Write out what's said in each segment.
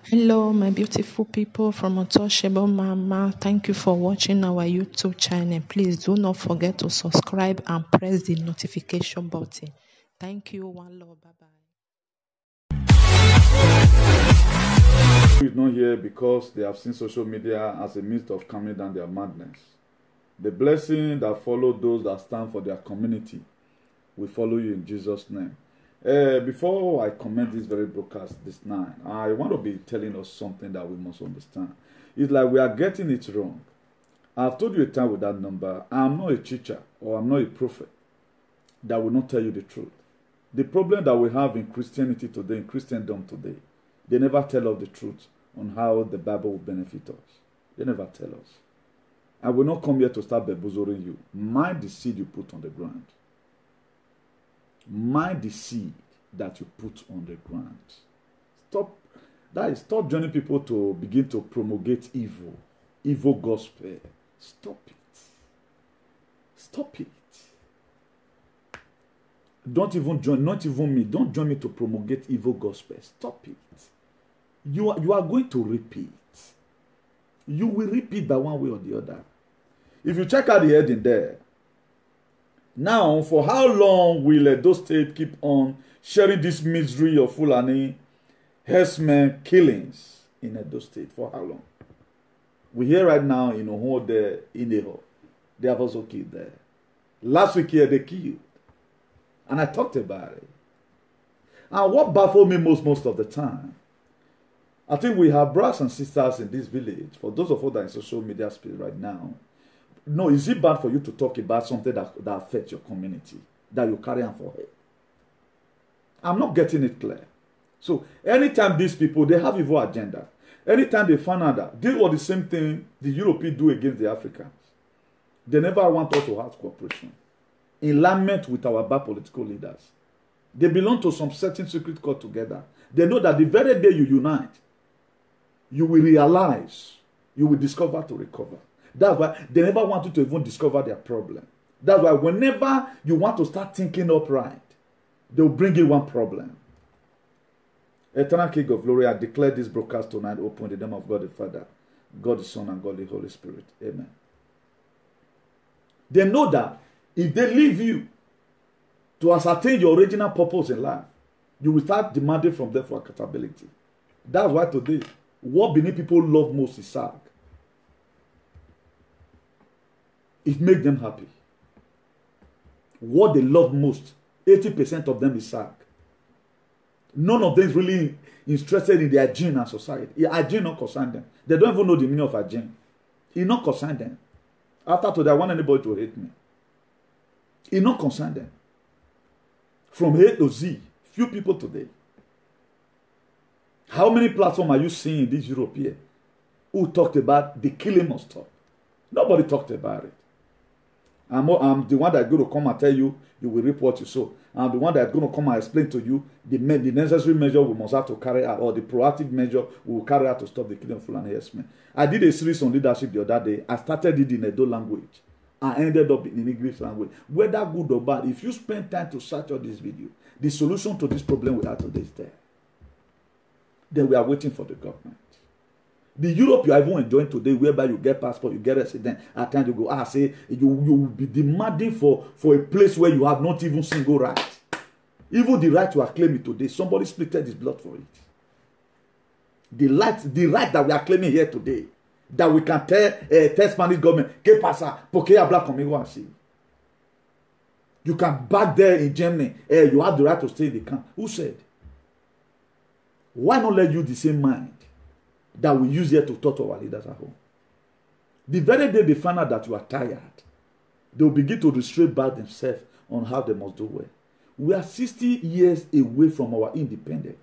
Hello, my beautiful people from Untouchable Mama. Thank you for watching our YouTube channel. Please do not forget to subscribe and press the notification button. Thank you. One love. Bye bye. Is not here because they have seen social media as a means of calming down their madness. The blessing that follow those that stand for their community will follow you in Jesus' name. Before I comment this very broadcast this night, I want to be telling us something that we must understand. It's like we are getting it wrong. I've told you a time with that number. I'm not a teacher or I'm not a prophet that will not tell you the truth. The problem that we have in Christianity today, in Christendom today, they never tell us the truth on how the Bible will benefit us. They never tell us. I will not come here to start bamboozling you. Mind the seed you put on the ground. Mind the seed that you put on the ground. Stop joining people to begin to promulgate evil gospel. Stop it. Stop it. Don't even join, not even me. Don't join me to promulgate evil gospel. Stop it. You are going to repeat. You will repeat by one way or the other. If you check out the heading there, now, for how long will Edo State keep on sharing this misery of Fulani herdsmen killings in Edo State? For how long? We hear right now in Oho, there, in Eho, they have also killed there. Last week here, they killed. And I talked about it. And what baffled me most of the time, I think we have brothers and sisters in this village, for those of us that are in social media space right now. No, is it bad for you to talk about something that affects your community, that you carry on for head? I'm not getting it clear. So, anytime these people, they have evil agenda. Anytime they find out that, this was the same thing the Europeans do against the Africans. They never want us to have cooperation. In alignment with our bad political leaders. They belong to some certain secret cult together. They know that the very day you unite, you will realize, you will discover to recover. That's why they never want you to even discover their problem. That's why whenever you want to start thinking upright, they'll bring you one problem. Eternal King of Glory, I declare this broadcast tonight open in the name of God the Father, God the Son, and God the Holy Spirit. Amen. They know that if they leave you to ascertain your original purpose in life, you will start demanding from them for accountability. That's why today, what Benin people love most is SAG. It makes them happy. What they love most, 80% of them is SAG. None of them is really interested in their gene and society. Their gene not concern them. They don't even know the meaning of a gene. It not concern them. After today, I want anybody to hate me. It not concern them. From A to Z, few people today. How many platforms are you seeing in this Europe here who talked about the killing must stop? Nobody talked about it. I'm the one that's going to come and tell you, you will reap what you sow. I'm the one that's going to come and explain to you the necessary measure we must have to carry out, or the proactive measure we will carry out to stop the killing of Fulani herdsmen. I did a series on leadership the other day. I started it in Edo language. I ended up in English language. Whether good or bad, if you spend time to search out this video, the solution to this problem we have today is there. Then we are waiting for the government. The Europe you are even enjoying today, whereby you get passport, you get resident, at times you go, say, you will be demanding for a place where you have not even single right. Even the right you are claiming today, somebody splitted his blood for it. The right that we are claiming here today, that we can tell Spanish government, que pasa, porque habla conmigo así. You can back there in Germany, you have the right to stay in the camp. Who said? Why not let you the same mind that we use here to talk to our leaders at home? The very day they find out that you are tired, they will begin to restrain by themselves on how they must do well. We are 60 years away from our independence.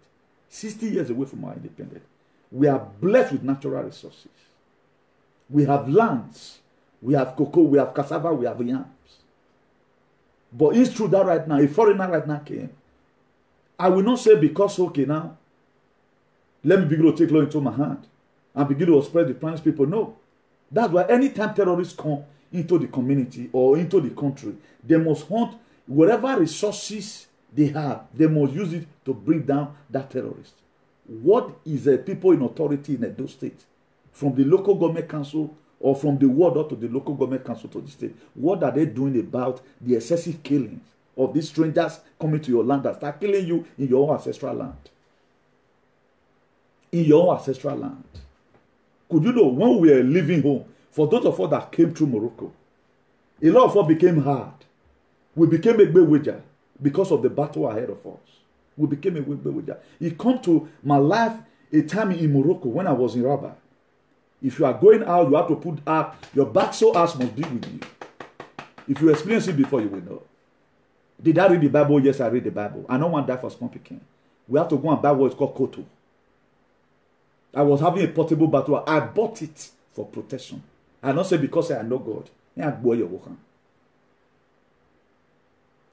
60 years away from our independence. We are blessed with natural resources. We have lands. We have cocoa, we have cassava, we have yams. But it's true that right now, a foreigner right now came. I will not say because, okay, now, let me begin to take law into my hand and begin to spread the plans people. No. That's why anytime terrorists come into the community or into the country, they must hunt whatever resources they have. They must use it to bring down that terrorist. what is the people in authority in Edo State, from the local government council or from the ward up to the local government council to the state, what are they doing about the excessive killings of these strangers coming to your land and start killing you in your own ancestral land? In your own ancestral land. Could you know, when we were leaving home, for those of us that came through Morocco, a lot of us became hard. We became a big wager because of the battle ahead of us. We became a big wager. It come to my life a time in Morocco when I was in Rabat. If you are going out, you have to put up your back so ass must be with you. If you experience it before, you will know. Did I read the Bible? Yes, I read the Bible. I don't want that for small picking. We have to go and buy what is called koto. I was having a portable battle. I bought it for protection. I don't say because I know God.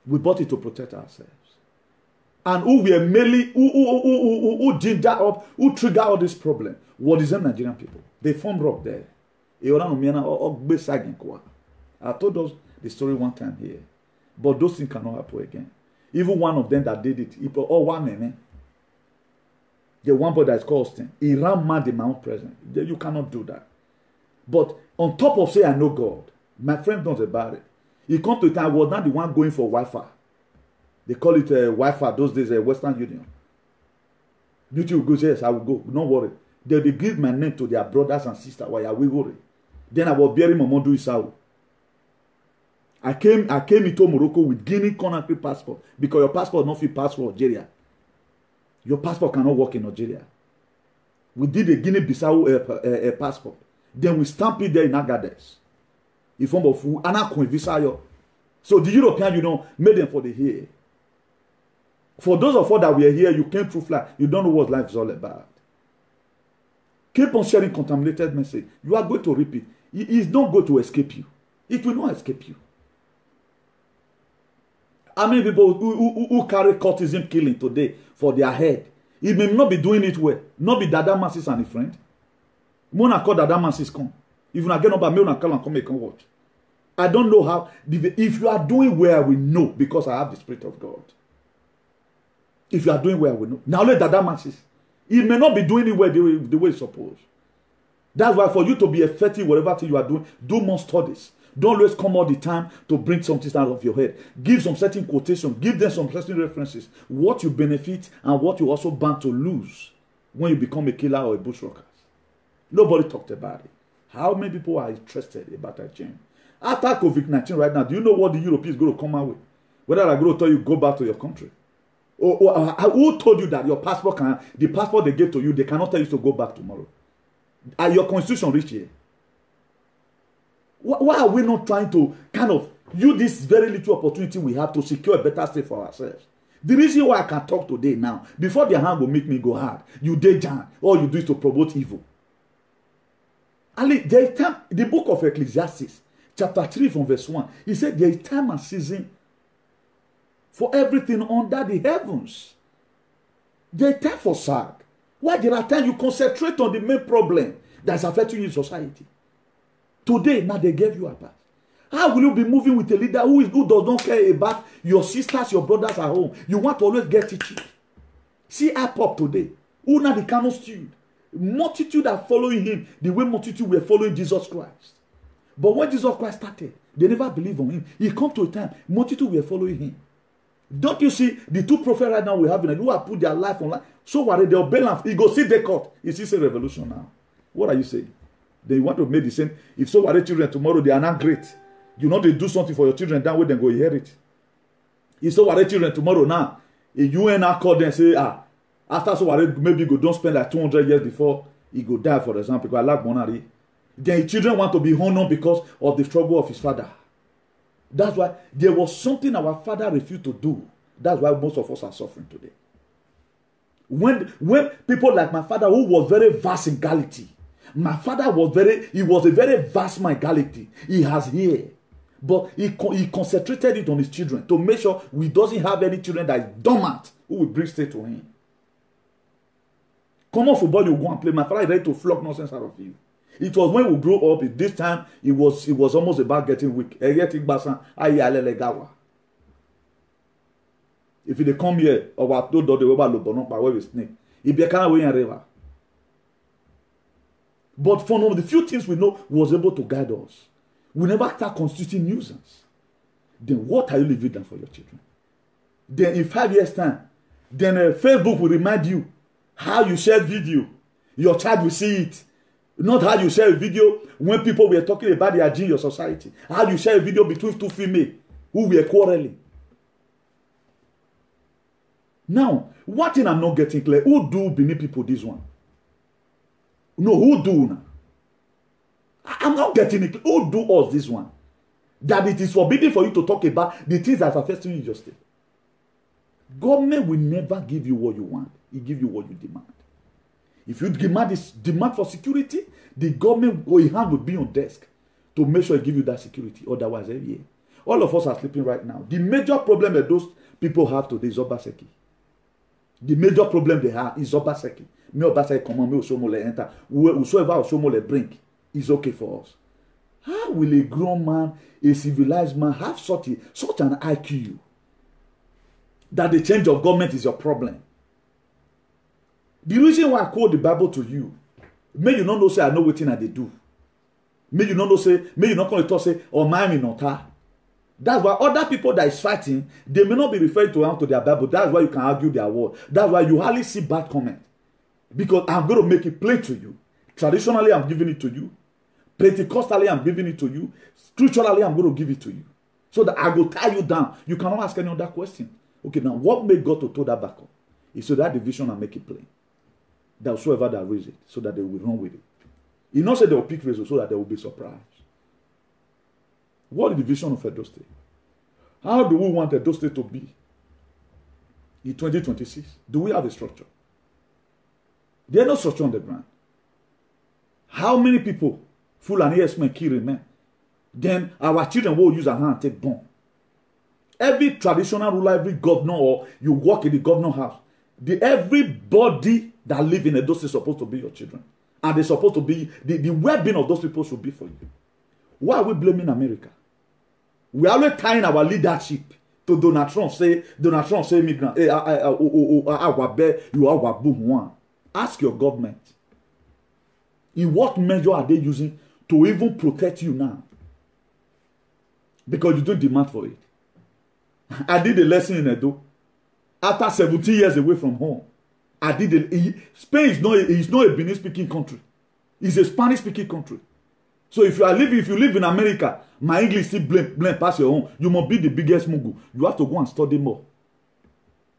We bought it to protect ourselves. And who were mainly, who ginger up, who trigger all this problem? What is them Nigerian people? They formed rock there. I told us the story one time here. But those things cannot happen again. Even one of them that did it, the one boy that is called Austin, he ran mad in my own presence. You cannot do that. But on top of saying I know God, my friend knows about it. He come to a time I was not the one going for Wi-Fi. They call it Wi-Fi those days, Western Union. Beauty will go, yes, I will go. Don't worry. They give my name to their brothers and sisters. Why are we worried? Then I was burying Mamadou Isao. I came into Morocco with Guinea Conakry passport because your passport not fit pass for Algeria. Your passport cannot work in Algeria. We did a Guinea-Bissau passport. Then we stamped it there in Agadez. In form of visa. So the European Union made them for the here. For those of us that were here, you came through fly. You don't know what life is all about. Keep on sharing contaminated message. You are going to repeat. It is not going to escape you. It will not escape you. How many people who carry cultism killing today for their head? It may not be doing it well. Not be Dada Masses and a friend. Mona call Dada Masses come. If you not get up, me una call and come and watch. I don't know how. If you are doing well, I will know because I have the Spirit of God. If you are doing well, I will know. Now let Dada Masses. It may not be doing it well the way it's supposed. That's why for you to be effective, whatever thing you are doing, do more studies. Don't always come all the time to bring something out of your head. Give some certain quotation. Give them some certain references. What you benefit and what you also bound to lose when you become a killer or a bushwhacker. Nobody talked about it. How many people are interested about that change? After COVID-19 right now, do you know what the Europeans going to come out with? Whether they're going to tell you go back to your country. Or who told you that your passport the passport they gave to you, they cannot tell you to go back tomorrow? Are your constitution rich here? Why are we not trying to kind of use this very little opportunity we have to secure a better state for ourselves? The reason why I can talk today now, before their hand will make me go hard, you did Jan, all you do is to promote evil. And there is time, the book of Ecclesiastes, chapter 3 from verse 1, he said there is time and season for everything under the heavens. There is time for sag. Why there are times you concentrate on the main problem that's affecting you in society. Today, now they gave you a pass. How will you be moving with a leader who does not care about your sisters, your brothers at home? You want to always get it cheap. See Apop today. Who now the Kano stewed? Multitude are following him the way multitude were following Jesus Christ. But when Jesus Christ started, they never believed on him. He come to a time, multitude were following him. Don't you see the two prophets right now we have who have put their life online? So what they'll bail and he go see the court. It's a revolution now. What are you saying? They want to make the same. If so are the children tomorrow, they are not great. You know they do something for your children, that way then go inherit. If so are the children tomorrow now, a UN call them say, after so are maybe go don't spend like 200 years before he go die, for example, because I like money. Then his children want to be honored because of the struggle of his father. That's why there was something our father refused to do. That's why most of us are suffering today. When people like my father, who was very vast in Galilee, my father was a very vast man in Galilee. He has here. But he concentrated it on his children to make sure we doesn't have any children that is dormant who will bring state to him. Come on, football, you go and play. My father is ready to flog nonsense out of you. It was when we grew up, this time, it was almost about getting weak. If they come here, or I told the where we snake, Ibiakana way and river. But for one of the few things we know was able to guide us. We never start constituting nuisance. Then what are you leaving them for your children? Then in 5 years' time, then Facebook will remind you how you share video. Your child will see it. Not how you share a video when people were talking about their gene in your society. How you share a video between two females who were quarreling. Now, one thing I'm not getting clear, who do Benin people this one? No, who do now? I'm not getting it. Who do us this one? That it is forbidden for you to talk about the things that are affecting you in your state. Government will never give you what you want. It give you what you demand. If you demand for security, the government or your hand will be on desk to make sure it give you that security. Otherwise, yeah. All of us are sleeping right now. The major problem that those people have today is Obaseki. The major problem they have is Obaseki. Me Obaseki come on, me Osomole enter. Whosoever Osomole bring is okay for us. How will a grown man, a civilized man, have such an IQ that the change of government is your problem? The reason why I quote the Bible to you, may you not know say I know what thing they do. May you not know say, may you not call it say, or my not her. That's why other people that is fighting, they may not be referring to their Bible. That's why you can argue their word. That's why you hardly see bad comment. Because I'm going to make it plain to you. Traditionally, I'm giving it to you. Pentecostally, I'm giving it to you. Spiritually, I'm going to give it to you. So that I will tie you down. You cannot ask any other question. Okay, now what made God to throw that back up? Is so that division and make it plain. That whosoever that raise it, so that they will run with it. He not said they will pick results so that they will be surprised. What is the vision of Edo State? How do we want Edo State to be in 2026? Do we have a structure? There is no structure on the ground. How many people, full and yes men, kill men? Then our children will use a hand and take bomb. Every traditional ruler, every governor, or you work in the governor house, everybody that live in Edo State is supposed to be your children. And they're supposed to be, the well-being of those people should be for you. Why are we blaming America? We are always tying our leadership to Donald Trump. Donald Trump say immigrant. Ask your government. In what measure are they using to even protect you now? Because you don't demand for it. I did a lesson in Edo. After 17 years away from home, Spain is not a Benin speaking country. It's a Spanish speaking country. So if you live in America, my English still blame past your own. You must be the biggest mugu. You have to go and study more.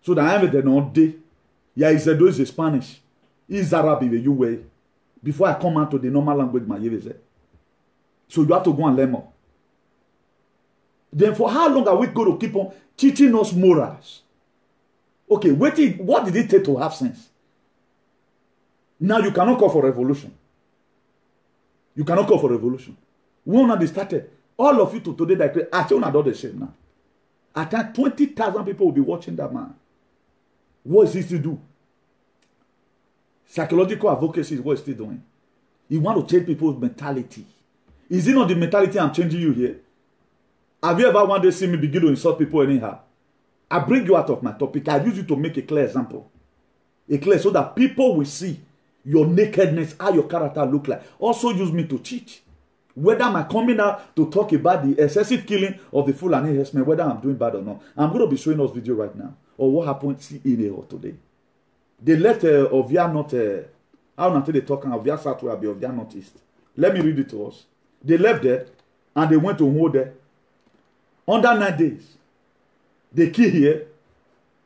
So that I am the not day. Yeah, Edo is a Spanish. Is Arabic the UA. Before I come out to the normal language, my years. So you have to go and learn more. Then for how long are we going to keep on teaching us morals? Okay, what did it take to have sense? Now you cannot call for revolution. You cannot call for revolution. When they started, all of you to today that I tell you not the same now. At that 20,000 people will be watching that man. What is he still do? Psychological advocacy is what he's still doing. He want to change people's mentality. Is it not the mentality I'm changing you here? Have you ever one day seen me begin to insult people anyhow? I bring you out of my topic. I use you to make a clear example. So that people will see your nakedness, how your character look like. Also use me to teach. Whether I'm coming out to talk about the excessive killing of the Fulani herdsmen, whether I'm doing bad or not. I'm going to be showing us video right now. Or what happened in Eho today. They left Ovia North, how not they talk about Ovia South will be Ovia Northeast. Let me read it to us. They left there and they went to hold there. Under 9 days. They kill here.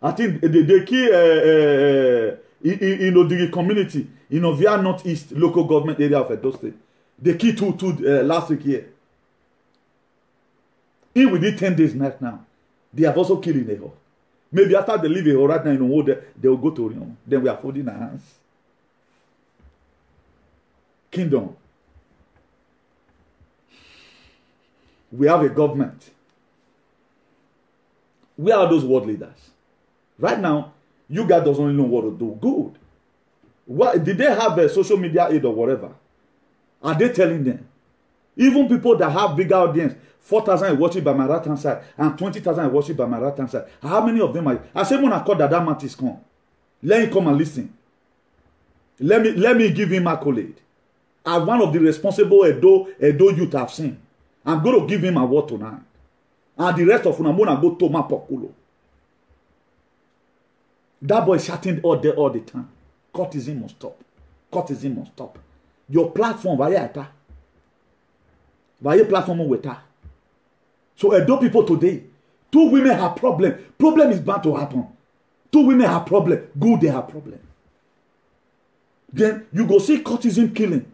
I think they kill in the community in Ovia Northeast local government area of Edo State. They killed two last week here. In within 10 days right now, they have also killed in Eho. Maybe after they leave Eho right now in Owo, they will go to Orion. Then we are folding our hands. Kingdom. We have a government. Where are those world leaders? Right now, you guys don't know what to do. Good. What, did they have a social media aid or whatever? Are they telling them? Even people that have bigger audience, 4,000 is watching by my right hand side and 20,000 is watching by my right hand side. How many of them are? I say, when I call that man is come. Let him come and listen. Let me give him accolade. As one of the responsible Edo youth I've seen. I'm going to give him an award tonight. And the rest of Unamona go to Mapokulo. That boy is shouting all the time. Courtesan must stop. Courtesan must stop. Your platform, via platform with her. So Edo people today, 2 women have problem. Problem is bound to happen. 2 women have problem. Good, they have problem. Then you go see courtesan killing.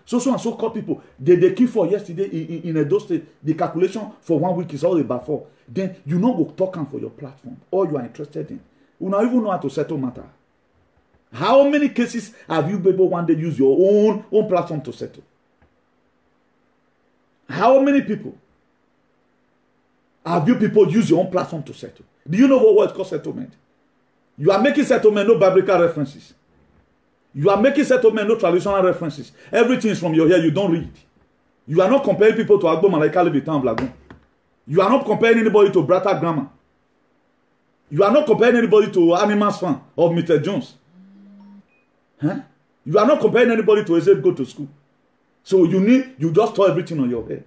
So and so called people. They kill for yesterday in Edo State. The calculation for 1 week is all about 4. Then you know go talk for your platform. All you are interested in. You don't even know how to settle matter. How many cases have you people one day use your own platform to settle? How many people have you people use your own platform to settle? Do you know what is called settlement? You are making settlement, no biblical references. You are making settlement, no traditional references. Everything is from your hair, you don't read. You are not comparing people to Agbo Malaika Levitan Blagon. You are not comparing anybody to Brata Grammar. You are not comparing anybody to Animals Fan or Mr. Jones. Huh? You are not comparing anybody to Ezed go to school. So you just throw everything on your head.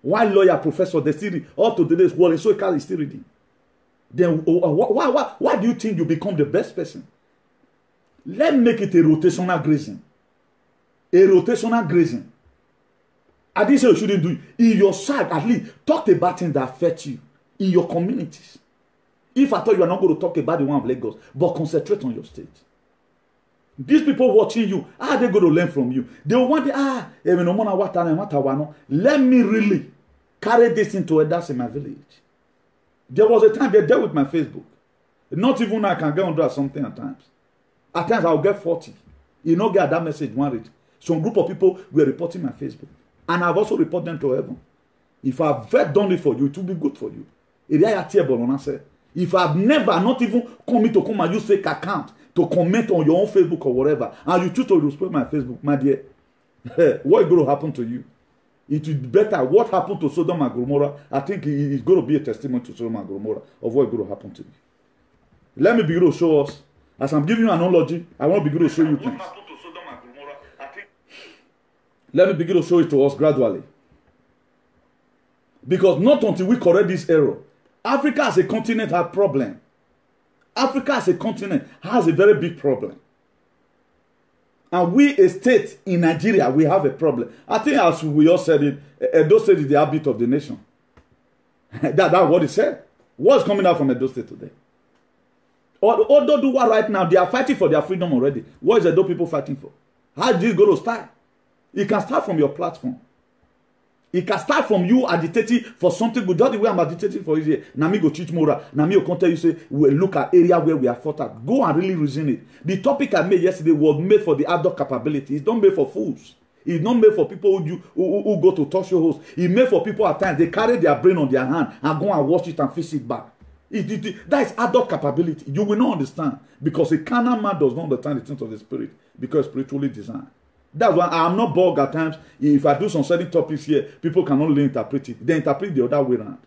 Why lawyer, professor, they still read. Up to today's world, so is still reading. Then why do you think you become the best person? Let's make it a rotational grazing. A rotational grazing. I didn't say you shouldn't do it. In your side, at least, talk about things that affect you in your communities. If I thought you are not going to talk about the one of Lagos, but concentrate on your state. These people watching you, are they going to learn from you? They want let me really carry this into others in my village. There was a time they dealt with my Facebook. Not even I can get under something at times. At times I'll get 40. You know, get that message one read. Some group of people were reporting my Facebook. And I've also reported them to heaven. If I've done it for you, it will be good for you. If I've never not even come and use fake account to comment on your own Facebook or whatever, and you choose to respect my Facebook, my dear, what is going to happen to you? It will be better. What happened to Sodom and Gomorrah, I think it's going to be a testimony to Sodom and Gomorrah of what is going to happen to you. Let me begin to show us. As I'm giving you an analogy, I want to begin to show you things. Let me begin to show it to us gradually. Because not until we correct this error, Africa as a continent has a problem. Africa as a continent has a very big problem. And we, a state in Nigeria, we have a problem. I think as we all said it, Edo State is the heartbeat of the nation. That's what it said. What's coming out from Edo State today? Although do what right now, they are fighting for their freedom already. What is Edo people fighting for? How is this going to start? It can start from your platform. It can start from you agitating for something good. That's the way I'm agitating for you. Nami go teach Mora. Nami will tell you say we look at area where we are fought at. Go and really reason it. The topic I made yesterday was made for the adult capability. It's not made for fools. It's not made for people who go to talk show hosts. It's made for people at times they carry their brain on their hand and go and watch it and fix it back. That is adult capability. You will not understand because a carnal man does not understand the things of the spirit because spiritually designed. That's why I'm not bored at times. If I do some certain topics here, people can only interpret it. They interpret the other way around.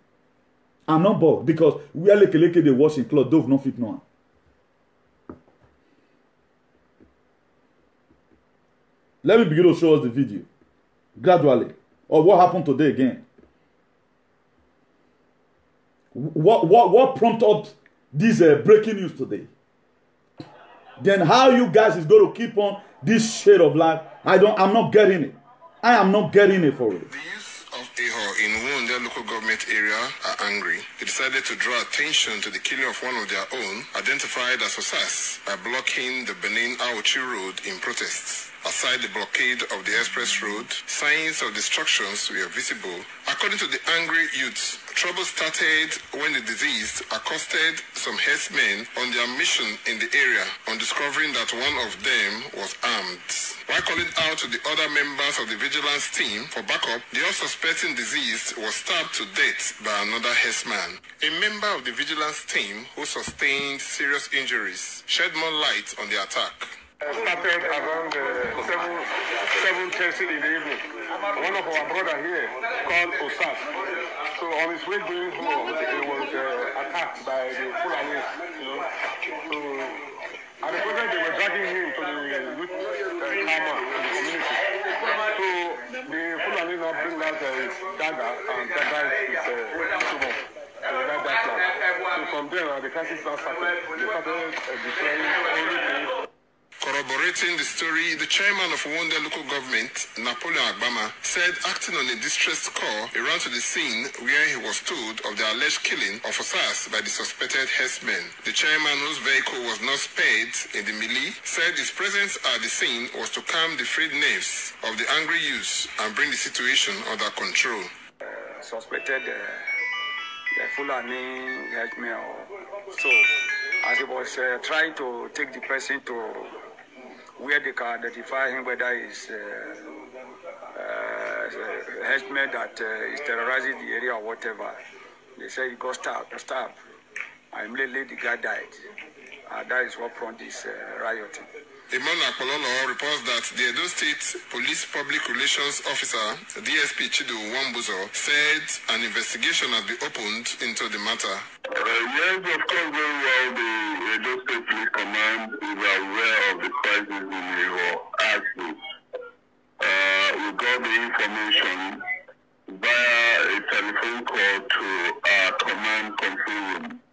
I'm not bored because we are like they wash in clothes, dove no fit no one. Let me begin to show us the video gradually of what happened today again. What prompted this breaking news today? Then how you guys is going to keep on this shade of life? I'm not getting it. I am not getting it for it. The youth of Eho in Wunde local government area are angry. They decided to draw attention to the killing of one of their own, identified as Osas, by blocking the Benin-Auchi road in protests. Aside the blockade of the express road, signs of destructions were visible. According to the angry youths, trouble started when the deceased accosted some herdsmen on their mission in the area on discovering that one of them was armed. While calling out to the other members of the vigilance team for backup, the unsuspecting deceased was stabbed to death by another herdsman. A member of the vigilance team who sustained serious injuries shed more light on the attack. Started around 7:30 in the evening. One of our brother here called Osas. So on his way going home, he was attacked by the Fulanis. So At the present, they were dragging him to the youth karma in the community. So the Fulani now bring out his dagger and dagger is tumor. So from there, the crisis now started. They started declaring everything. Corroborating the story, the chairman of Wonde local government, Napoleon Agbama, said acting on a distressed call, he ran to the scene where he was told of the alleged killing of Osas by the suspected herdsmen. The chairman, whose vehicle was not spared in the melee, said his presence at the scene was to calm the freed nerves of the angry youths and bring the situation under control. Suspected Fulani herdsmen. So, as he was trying to take the person to where they can identify him, whether it's herdsmen that is terrorizing the area or whatever, they say he got stabbed, and immediately the guy died. That is what prompted this rioting. Emmanuel Apololo reports that the Edo State Police Public Relations Officer, DSP Chido Wambuzo, said an investigation has been opened into the matter. Yes, of course, very well. The Edo State Police Command is aware of the crisis in your axis. We got the information via a telephone call to our command control room,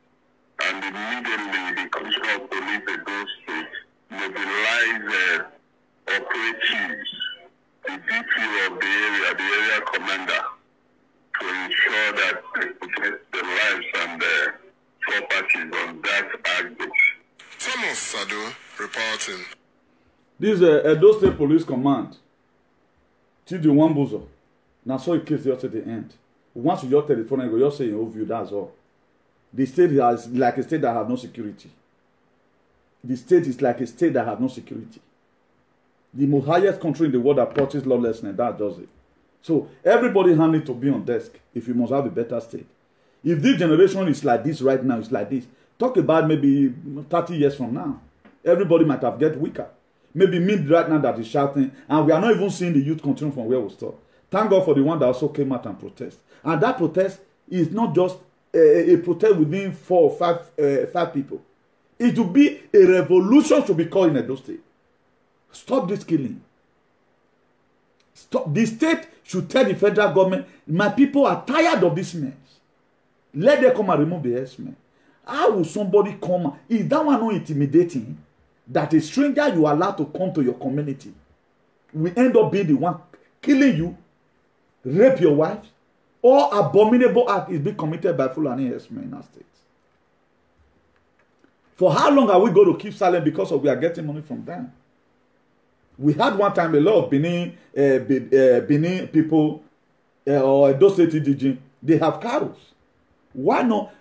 and immediately the Commissioner of Police Edo State mobilize operatives, the DPO of the area commander, to ensure that they protect the lives and the properties on that axis. Thomas Sado reporting. This Edo State Police Command, Chidi Wambuzo, now so it case just at the end. Once you your telephone and go, you're saying overview, that's all. The state is like a state that have no security. The state is like a state that has no security. The most highest country in the world that practices lawlessness, that does it. So everybody has need to be on desk if you must have a better state. If this generation is like this right now, it's like this. Talk about maybe 30 years from now. Everybody might have get weaker. Maybe me right now that is shouting, and we are not even seeing the youth continue from where we start. Thank God for the one that also came out and protest. And that protest is not just a protest within 4 or 5 people. It will be a revolution to be called in Edo State. Stop this killing. Stop. The state should tell the federal government, my people are tired of this mess. Let them come and remove the herdsmen. How will somebody come? Is that one not intimidating? That a stranger you are allowed to come to your community will end up being the one killing you, rape your wife, or abominable act is being committed by Fulani herdsmen in our state. For how long are we going to keep silent because we are getting money from them? We had one time a lot of Benin people or Edo State DG, they have cows. Why not?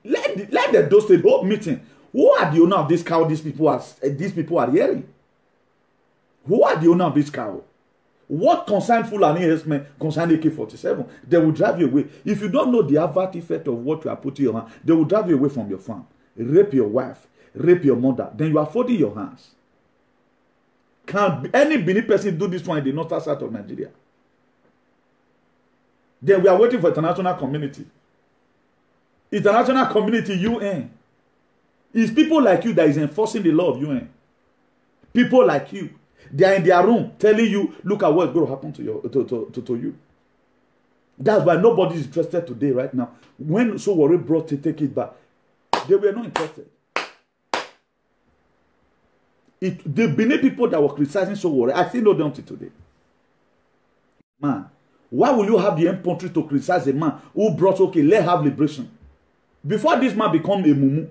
Let the Edo State hold meeting. Who are the owner of this cow? These people are hearing. Who are the owner of this cow? What concern Fulani herdsmen concern AK-47? They will drive you away. If you don't know the adverse effect of what you are putting in your hand, they will drive you away from your farm. Rape your wife, rape your mother, then you are folding your hands. Can any Benin person do this one in the northern side of Nigeria? Then we are waiting for international community. International community, UN. It's people like you that is enforcing the law of UN. People like you, they are in their room telling you, look at what's going to happen to you. That's why nobody is interested today, right now. When Sowore brought to take it back, they were not interested. The Benin people that were criticizing Sowore, I still know them till today. Man, why will you have the infantry to criticize a man who brought, okay, let's have liberation? Before this man become a mumu,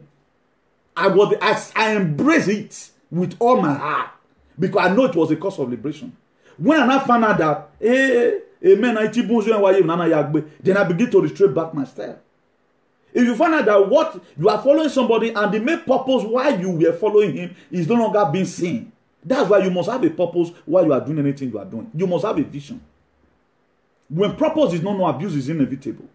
I embrace it with all my heart because I know it was a cause of liberation. When I found out that, then I begin to retrace back my step. If you find out that what you are following somebody and the main purpose why you were following him is no longer being seen, that's why you must have a purpose while you are doing anything you are doing. You must have a vision. When purpose is not known, abuse is inevitable.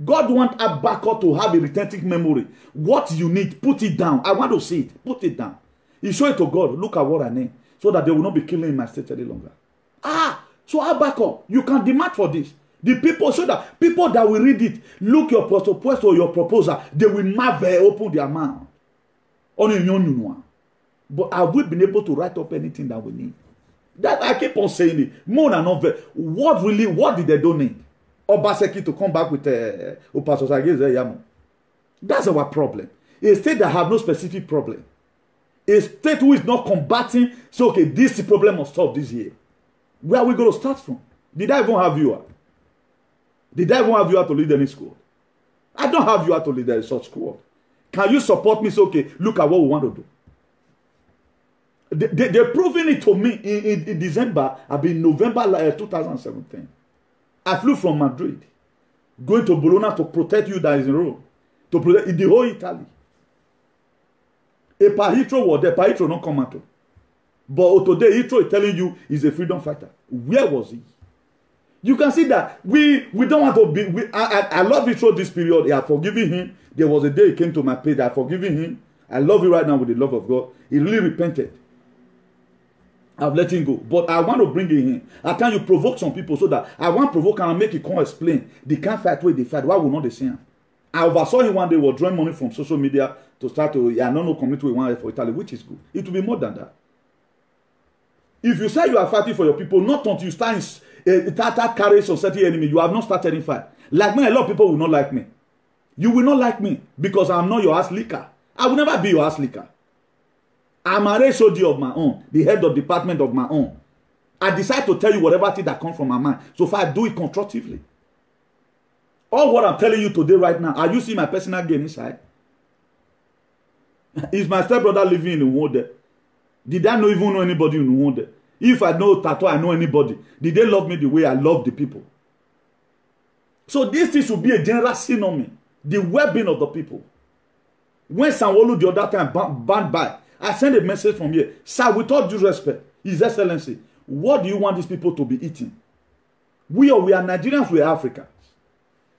God wants Abakar to have a retentive memory. What you need, put it down. I want to see it. Put it down. You show it to God. Look at what I need. So that they will not be killing in my state any longer. So Abakar, you can demand for this. The people, so that people that will read it, look your proposal or your proposal, they will marvel, open their mouth. But have we been able to write up anything that we need? That I keep on saying it. More than not, what did they donate? Obaseki to come back with Pastor Sageze Yamu. That's our problem. A state that have no specific problem. A state who is not combating, so okay, this problem must stop this year. Where are we going to start from? Did I even have you? Did I even have you to lead any school? I don't have you to lead a such school. Can you support me? So okay, look at what we want to do. They're proving it to me in December. I've been November 2017. I flew from Madrid, going to Bologna to protect you that is in Rome, to protect the whole Italy. A Hitro was there. Hitro not come out. But today Hitro is telling you he's a freedom fighter. Where was he? You can see that we don't want to be. I love Hitro this period. I have forgiven him. There was a day he came to my page. I have forgiven him. I love you right now with the love of God. He really repented. I've let him go. But I want to bring it in. At times you provoke some people so that I want to provoke and make it come explain. They can't fight where they fight. Why will not they see him? I oversaw him one day was drawing money from social media to start to I don't know community we want for Italy, which is good. It will be more than that. If you say you are fighting for your people, not until you start carry society enemy, you have not started in fight. Like me, a lot of people will not like me. You will not like me because I'm not your ass licker. I will never be your ass licker. I'm a HOD of my own, the head of department of my own. I decide to tell you whatever thing that comes from my mind. So far, I do it constructively. All what I'm telling you today right now, are you seeing my personal gain inside? Is my stepbrother living in the world there? Did I even know anybody in the world there? If I know Tato, I know anybody. Did they love me the way I love the people? So this thing should be a general synonym. The well-being of the people. When Sanwo-Olu the other time banned by, I sent a message from here. Sir, with all due respect, His Excellency, what do you want these people to be eating? We are Nigerians, we are Africans.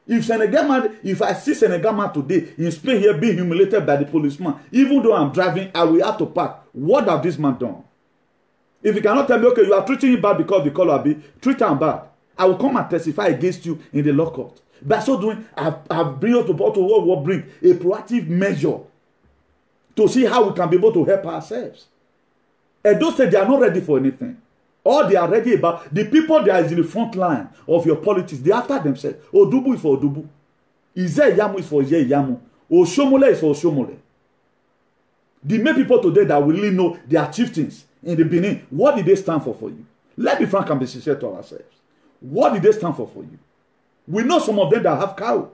If I see Senegal man today in Spain here being humiliated by the policeman, even though I'm driving, I will have to park. What have this man done? If you cannot tell me, okay, you are treating him bad because the color be, treat him bad. I will come and testify against you in the law court. By so doing, I've bring you to bring a proactive measure to see how we can be able to help ourselves. And those say they are not ready for anything. All they are ready about, the people that is in the front line of your politics, they after themselves. Odubu is for Odubu. Ize Yamu is for Ize Yamu. Oshomole is for Oshomole. The main people today that will really know their chieftains in the Benin, what did they stand for you? Let's be frank and be sincere to ourselves. What did they stand for you? We know some of them that have cow.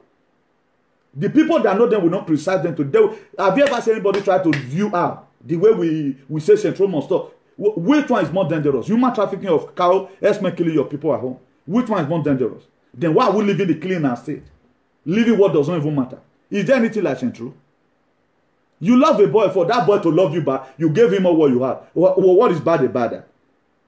The people that know them will not criticize them today. Have you ever seen anybody try to view out the way we say Central must stop? Which one is more dangerous? Human trafficking of cow, herdsmen killing your people at home. Which one is more dangerous? Then why are we living the clean and state? Living what doesn't even matter. Is there anything like Central? You love a boy, for that boy to love you back, you gave him all what you have. What is bad about that?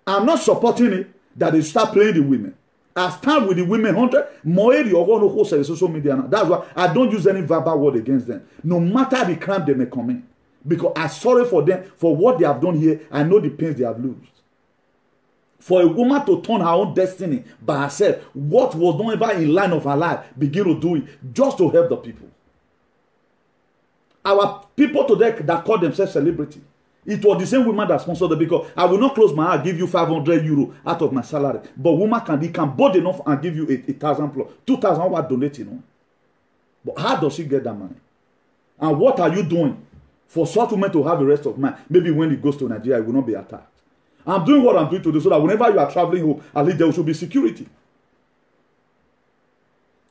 I'm not supporting it that they start playing the women. I stand with the women 100. Moeri or one who says social media. That's why I don't use any verbal word against them. No matter the crime they may commit. Because I'm sorry for them for what they have done here. I know the pains they have lost. For a woman to turn her own destiny by herself, what was not ever in line of her life, begin to do it just to help the people. Our people today that call themselves celebrity. It was the same woman that sponsored them because I will not close my eye, give you 500 euro out of my salary. But woman can bold enough and give you 1,000 plus 2,000 what donate, you know. But how does she get that money? And what are you doing for such women to have a rest of mind? Maybe when it goes to Nigeria, it will not be attacked. I'm doing what I'm doing today so that whenever you are traveling home, at least there should be security.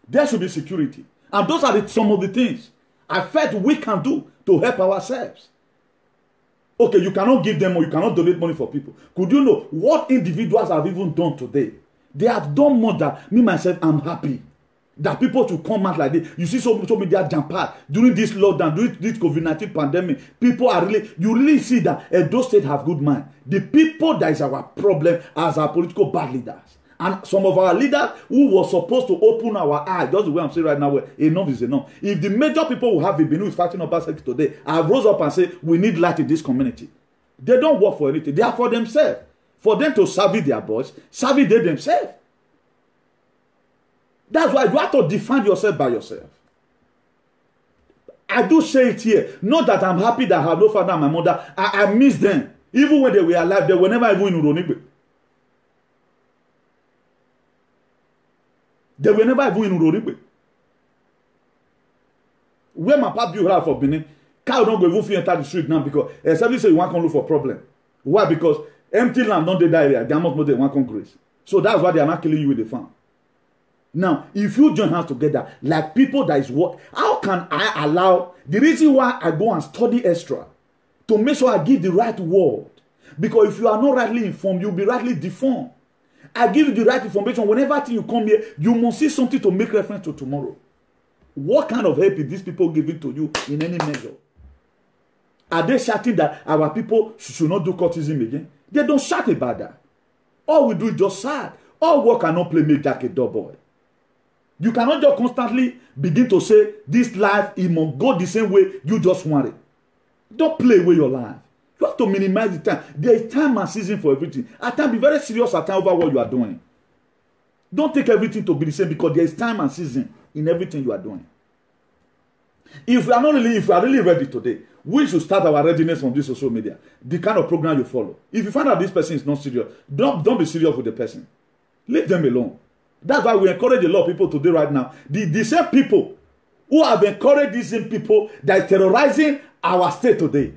There should be security. And those are some of the things I felt we can do to help ourselves. Okay, you cannot give them or you cannot donate money for people. Could you know what individuals have even done today? They have done more than me, myself, I'm happy. That people to come out like this. You see social media jump out during this lockdown, during this COVID-19 pandemic. People are really, you really see that those states have good mind. The people that is our problem as our political bad leaders. And some of our leaders who were supposed to open our eyes, just the way I'm saying right now, where enough is enough. If the major people who have been who is fighting Obaseki today have rose up and say, we need light in this community. They don't work for anything. They are for themselves. For them to serve their boys, serve they themselves. That's why you have to defend yourself by yourself. I do say it here. Not that I'm happy that I have no father and my mother. I miss them. Even when they were alive, they were never even in Uronigbe. They were never even in Uronigbe. Where my papa built house for Benin, cow don't go even feel enter the street now because somebody say you want to look for problem. Why? Because empty land don't they die area. They must know they want to grace. So that's why they are not killing you with the farm. Now, if you join hands together, like people that is what, how can I allow, the reason why I go and study extra, to make sure I give the right word. Because if you are not rightly informed, you'll be rightly deformed. I give you the right information. Whenever you come here, you must see something to make reference to tomorrow. What kind of help is these people giving to you in any measure? Are they shouting that our people should not do courtism again? They don't shout about that. All we do is just sad. All work cannot play make Jack a dull boy. You cannot just constantly begin to say this life, it must go the same way you just want it. Don't play with your life. You have to minimize the time. There is time and season for everything. At times, be very serious at times over what you are doing. Don't take everything to be the same because there is time and season in everything you are doing. If you are really ready today, we should start our readiness on this social media. The kind of program you follow. If you find out this person is not serious, don't be serious with the person. Leave them alone. That's why we encourage a lot of people today right now. The same people who have encouraged these same people that are terrorizing our state today.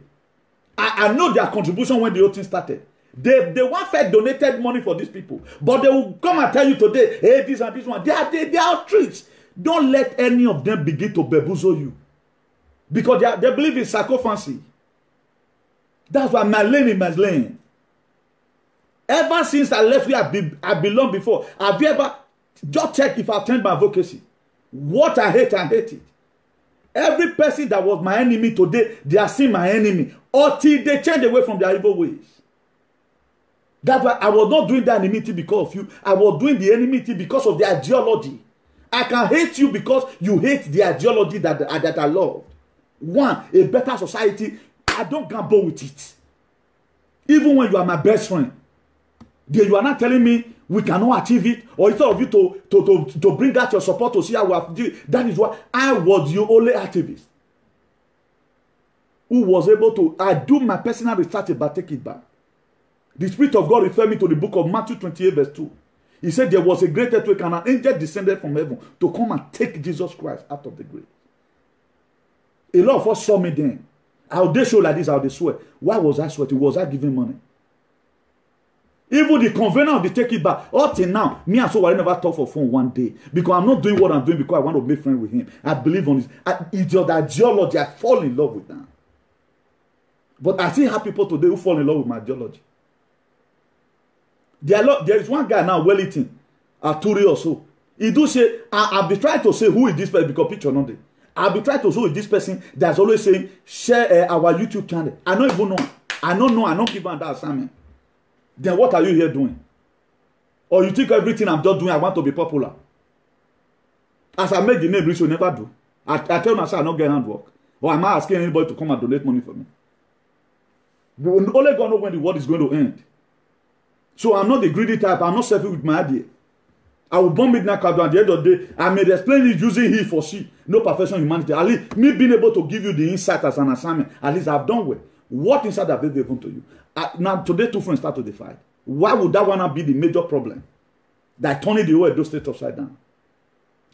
I know their contribution when the whole thing started. They want Fed donated money for these people. But they will come and tell you today, hey, this and this one. They are tricks. Don't let any of them begin to bamboozle you. Because they believe in psychophancy. That's why my lane. Ever since I left where I belonged before, have you ever just check if I've changed my vocation? What I hate it. Every person that was my enemy today, they are still my enemy. Until they change away from their evil ways. That's why I was not doing the enmity because of you. I was doing the enmity because of the ideology. I can hate you because you hate the ideology that I love. One, a better society. I don't gamble with it. Even when you are my best friend, you are not telling me we cannot achieve it, or instead of you to bring out your support to see how we have to do it. That is why I was your only activist who was able to. I do my personal research about take it back. The Spirit of God referred me to the book of Matthew 28 verse 2. He said there was a great earthquake and an angel descended from heaven to come and take Jesus Christ out of the grave. A lot of us saw me then. How they show like this, how they swear. Why was I sweating? Was I giving money? Even the convener of the take it back, up till now, me and so I never talk for phone one day. Because I'm not doing what I'm doing because I want to make friends with him. I believe on this. It's your ideology. I fall in love with that. But I still have people today who fall in love with my ideology. There is one guy now, Wellington, Aturi or so. He do say, I'll be trying to say who is this person because picture not there. I'll be trying to show this person that's always saying, share our YouTube channel. I don't even know. I don't give him that assignment. Then what are you here doing? Or you think everything I'm just doing, I want to be popular? As I make the name rich, you never do. I tell myself I don't get handwork. Or am I asking anybody to come and donate money for me? Only God knows when the world is going to end. So I'm not the greedy type. I'm not selfish with my idea. I will bomb midnight crowd at the end of the day. I may explain it using he for she. No perfection in humanity. At least me being able to give you the insight as an assignment. At least I've done well. What insight have they given to you? Now today two friends start to fight. Why would that one be the major problem? That turning the whole Edo state upside down.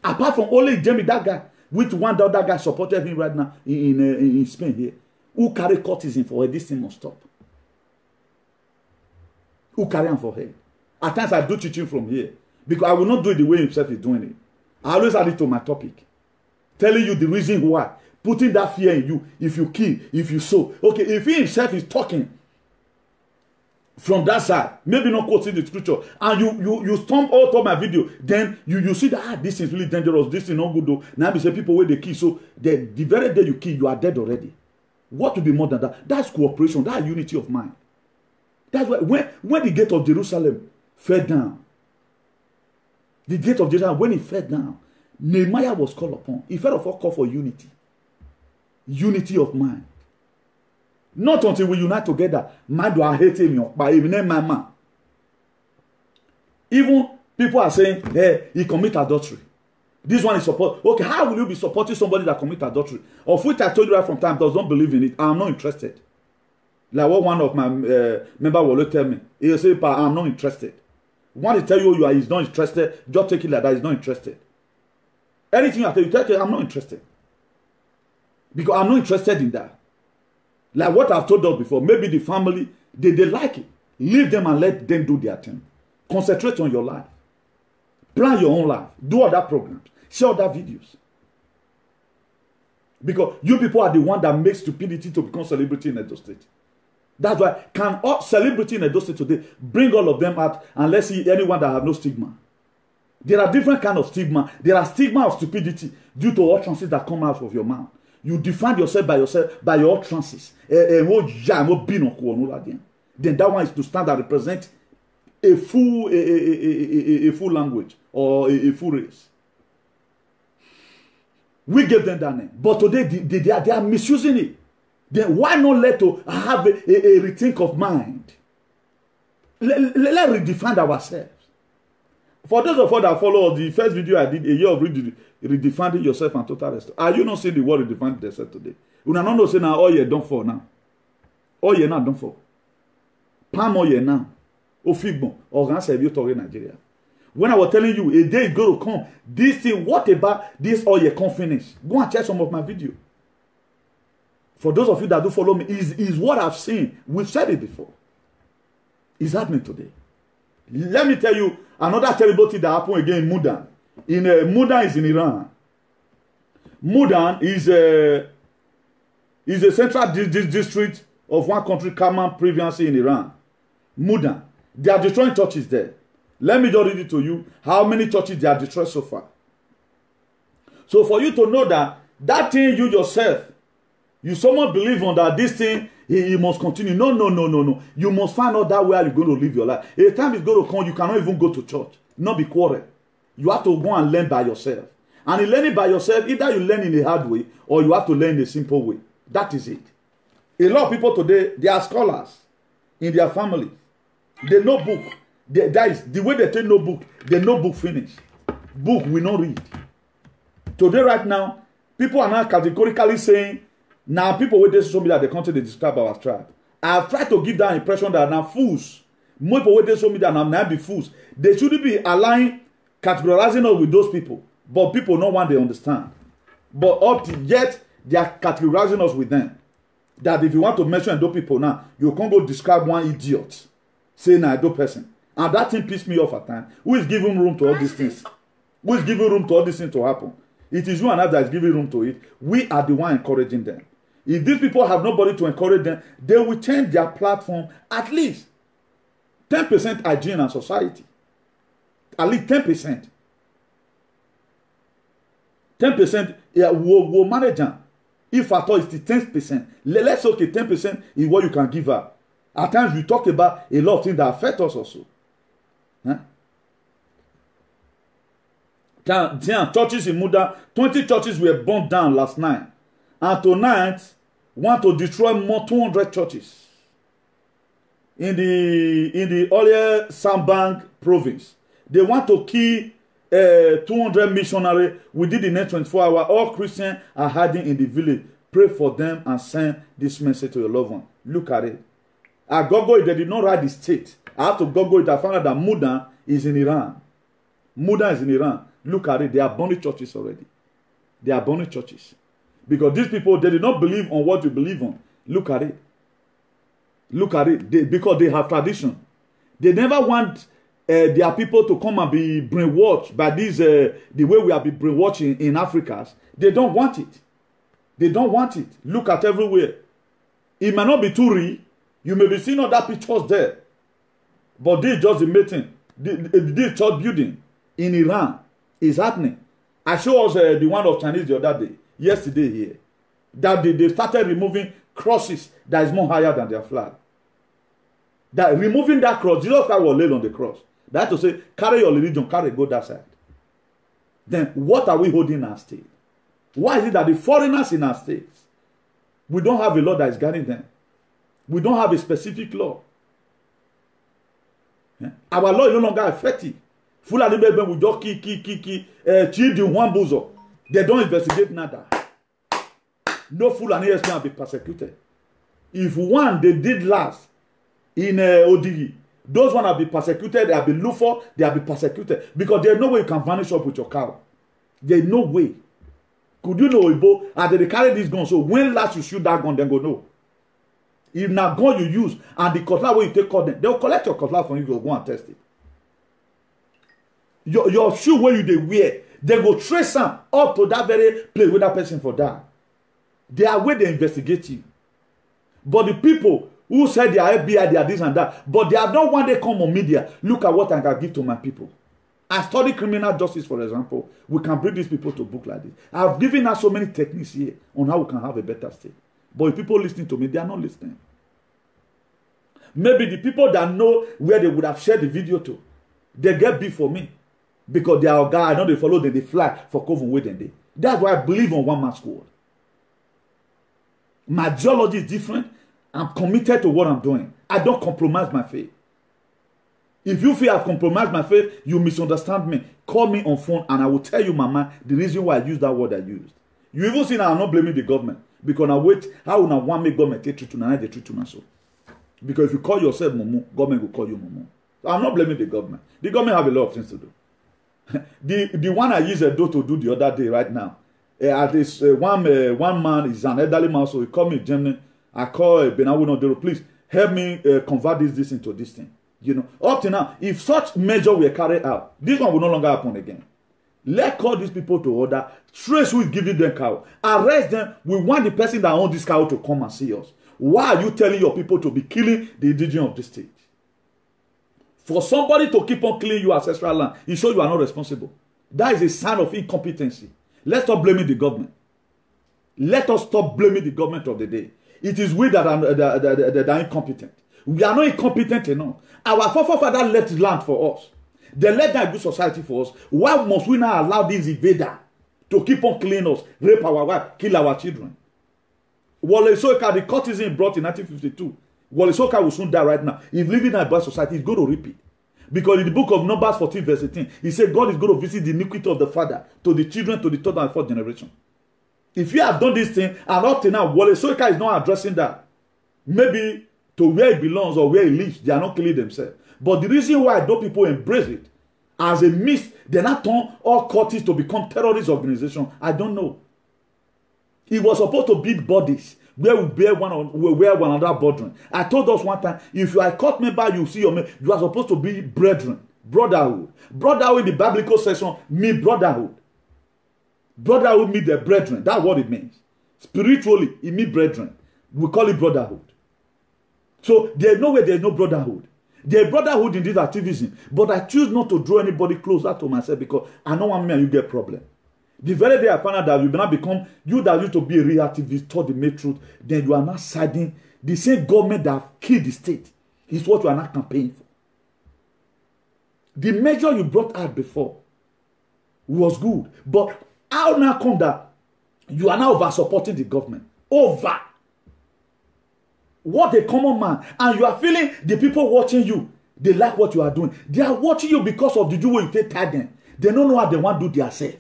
Apart from only Jamie, that guy, which one the other guy supported him right now in Spain here. Who carry courtesan for her? This thing must stop. Who carry him for her? At times I do teaching from here. Because I will not do it the way himself is doing it. I always add it to my topic. Telling you the reason why. Putting that fear in you. If you kill, if you sow. Okay, if he himself is talking from that side, maybe not quoting the scripture, and you stomp out of my video, then you see that this is really dangerous, this is not good though. Now we say people where they kill, so the very day you kill, you are dead already. What will be more than that? That's cooperation, that's unity of mind. That's why when the gate of Jerusalem fell down, the gate of Jerusalem, when it fell down, Nehemiah was called upon. He felt of all call for unity. Unity of mind. Not until we unite together. Man, do I hate him? But even my man. Even people are saying, hey, he commit adultery. This one is support. Okay, how will you be supporting somebody that commit adultery? Of which I told you right from time, does not believe in it. I'm not interested. Like what one of my member will tell me. He'll say, I'm not interested. Want to tell you you are, he's not interested, just take it like that, he's not interested. Anything I tell you, I'm not interested. Because I'm not interested in that. Like what I've told us before, maybe the family, they like it. Leave them and let them do their thing. Concentrate on your life. Plan your own life. Do other programs. Share other videos. Because you people are the one that makes stupidity to become celebrity in Edo State. That's why can all celebrity in Edo State today bring all of them out and let's see anyone that have no stigma. There are different kind of stigma. There are stigma of stupidity due to utterances that come out of your mouth. You define yourself by your utterances. Then that one is to stand and represent a full language or a full race. We gave them that name, but today they are misusing it. Then why not let to have a rethink of mind? Let's redefine ourselves. For those of us that follow the first video I did, a year of redefining yourself and total rest. Are you not seeing the word redefining yourself today? You don't know say now all you done for now. All you not done for. Palm oil now. Ofigbo, organ service to Nigeria. When I was telling you a day is going to come, this thing, what about this oil can't finish? Go and check some of my video. For those of you that do follow me, is what I've seen. We've said it before. It's happening today. Let me tell you another terrible thing that happened again in Mudan. Mudan is in Iran. Mudan is a central district of one country, Kaman previously in Iran. Mudan. They are destroying churches there. Let me just read it to you how many churches they are destroyed so far. So for you to know that thing you yourself, you somewhat believe on that this thing, he must continue. No. You must find out that way you're going to live your life. A time is going to come, you cannot even go to church. Not be quarrel. You have to go and learn by yourself. And in learning by yourself, either you learn in a hard way or you have to learn in a simple way. That is it. A lot of people today, they are scholars in their family. They know book. That is the way they take no book. They know book finish. Book we not read. Today, right now, people are now categorically saying, now people with this social media, the country they describe our tribe. I have tried to give that impression that now fools. More people with this social media now be fools. They shouldn't be aligning, categorizing us with those people. But people know what they understand. But up to yet, they are categorizing us with them. That if you want to mention those people now, you can't go describe one idiot. Say na those person. And that thing pissed me off at times. Who is giving room to all these things? Who is giving room to all these things to happen? It is you and I that is giving room to it. We are the one encouraging them. If these people have nobody to encourage them, they will change their platform at least 10% hygiene and society. At least 10%. 10% will manage them. If at all it's the 10%, let's say okay, 10% is what you can give her. At times we talk about a lot of things that affect us also. Huh? Churches in Muda, 20 churches were burned down last night. And tonight, want to destroy more 200 churches in the earlier Sambang province. They want to kill 200 missionaries within the next 24 hours. All Christians are hiding in the village. Pray for them and send this message to your loved one. Look at it. I Google it. They did not write the state. I have to Google it. I found out that Mudan is in Iran. Mudan is in Iran. Look at it. They are burning churches already. They are burning churches. Because these people, they did not believe on what you believe on. Look at it. Look at it. Because they have tradition. They never want their people to come and be brainwashed by this, the way we have been brainwashed in Africa. They don't want it. They don't want it. Look at everywhere. It might not be too real. You may be seeing other pictures there. But this is just the meeting. This church building in Iran is happening. I showed us the one of Chinese the other day. Yesterday here. That they started removing crosses that is more higher than their flag. That removing that cross, Jesus Christ was laid on the cross. That to say, carry your religion, carry go that side. Then what are we holding in our state? Why is it that the foreigners in our states, we don't have a law that is guiding them? We don't have a specific law. Yeah? Our law is no longer effective Fulani men will just kill the one bozo. They don't investigate nada. No Fulani else can be persecuted. If one they did last in Odigi, those one have been persecuted, they have been looked for, they have been persecuted. Because there's no way you can vanish up with your cow. There's no way. Could you know Ibo? And they carry this gun, so when last you shoot that gun, then go no. If now gun you use and the cutlass where you take cut them, they'll collect your cutlass from you, go and test it. Your shoe where you they wear, they go trace them up to that very place where that person for that. They are where they investigate you. But the people who said they are FBI, they are this and that, but they are not one day come on media. Look at what I can give to my people. I study criminal justice, for example. We can bring these people to book like this. I've given us so many techniques here on how we can have a better state. But if people listening to me, they are not listening. Maybe the people that know where they would have shared the video to, they get beef for me. Because they are guy, I know they follow them, they fly for Coven with them. That's why I believe on one man's word. My geology is different. I'm committed to what I'm doing. I don't compromise my faith. If you feel I've compromised my faith, you misunderstand me. Call me on phone and I will tell you, Mama, the reason why I used that word I used. You even see now I'm not blaming the government. Because now wait, how will I want me government take treat to now they treat to so? Because if you call yourself Mumu, government will call you Mumu. So I'm not blaming the government. The government have a lot of things to do. the one I used to do the other day right now. At this one man is an elderly man, so he called me Germany. I call Benawu Nodero, please help me convert this into this thing. You know, up to now, if such measure were carried out, this one will no longer happen again. Let's call these people to order, trace who is giving them cow, arrest them. We want the person that owns this cow to come and see us. Why are you telling your people to be killing the indigenous of the state? For somebody to keep on killing your ancestral land, it shows you are not responsible. That is a sign of incompetency. Let's stop blaming the government. Let us stop blaming the government of the day. It is we that are incompetent. We are not incompetent enough. Our forefathers left land for us. They left that good society for us. Why must we now allow this invader to keep on killing us, rape our wife, kill our children? Wole Soyinka, the courtesan brought in 1952. Wole Soyinka will soon die right now. If living in a bad society, he's going to repeat. Because in the book of Numbers 14 verse 18, he said God is going to visit the iniquity of the father to the children to the third and fourth generation. If you have done this thing, and up to now, Wole Soyinka is not addressing that. Maybe to where he belongs or where he lives, they are not killing themselves. But the reason why those people embrace it as a myth, they not turn all cultists to become terrorist organization. I don't know. It was supposed to build bodies where we bear one another brethren. I told us one time, if you are a cult member, you see your member, you are supposed to be brethren, brotherhood. Brotherhood in the biblical section means brotherhood. Brotherhood means the brethren. That's what it means. Spiritually, it means brethren. We call it brotherhood. So there's no way there's no brotherhood. There's brotherhood in this activism, but I choose not to draw anybody closer to myself because I know one man you get problem. The very day I found out that you now become, you that used to be a real activist, told the main truth, then you are not siding the same government that killed the state. Is what you are not campaigning for. The measure you brought out before was good, but how now come that you are now over supporting the government? Over. What a common man. And you are feeling the people watching you, they like what you are doing. They are watching you because of the way you take time them. They don't know how they want to do themselves.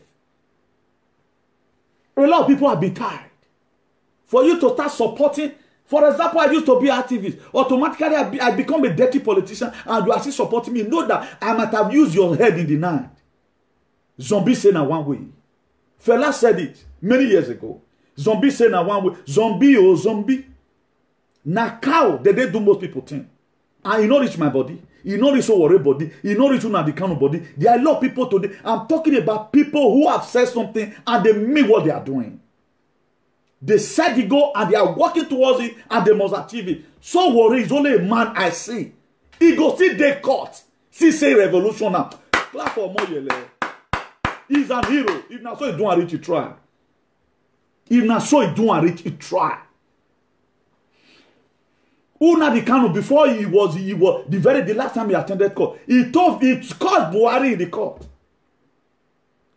A lot of people have been tired. For you to start supporting, for example, I used to be an activist. Automatically, I become a dirty politician and you are still supporting me. Know that I might have used your head in the night. Zombie say na one way. Fela said it many years ago. Zombie say na one way. Zombie oh zombie. Na cow they do most people think. And you know reach my body. You know reach worry body. You know reach the kind of body. There are a lot of people today. I'm talking about people who have said something and they mean what they are doing. They said the goal and they are working towards it and they must achieve it. So worry is only a man I see. He go see they caught. See say revolution now. Clap for Moyele. He's an hero. If not so he don't reach, he try. If not so he don't reach, he try. Una the Kanu before he was the last time he attended court. He called Buhari in the court.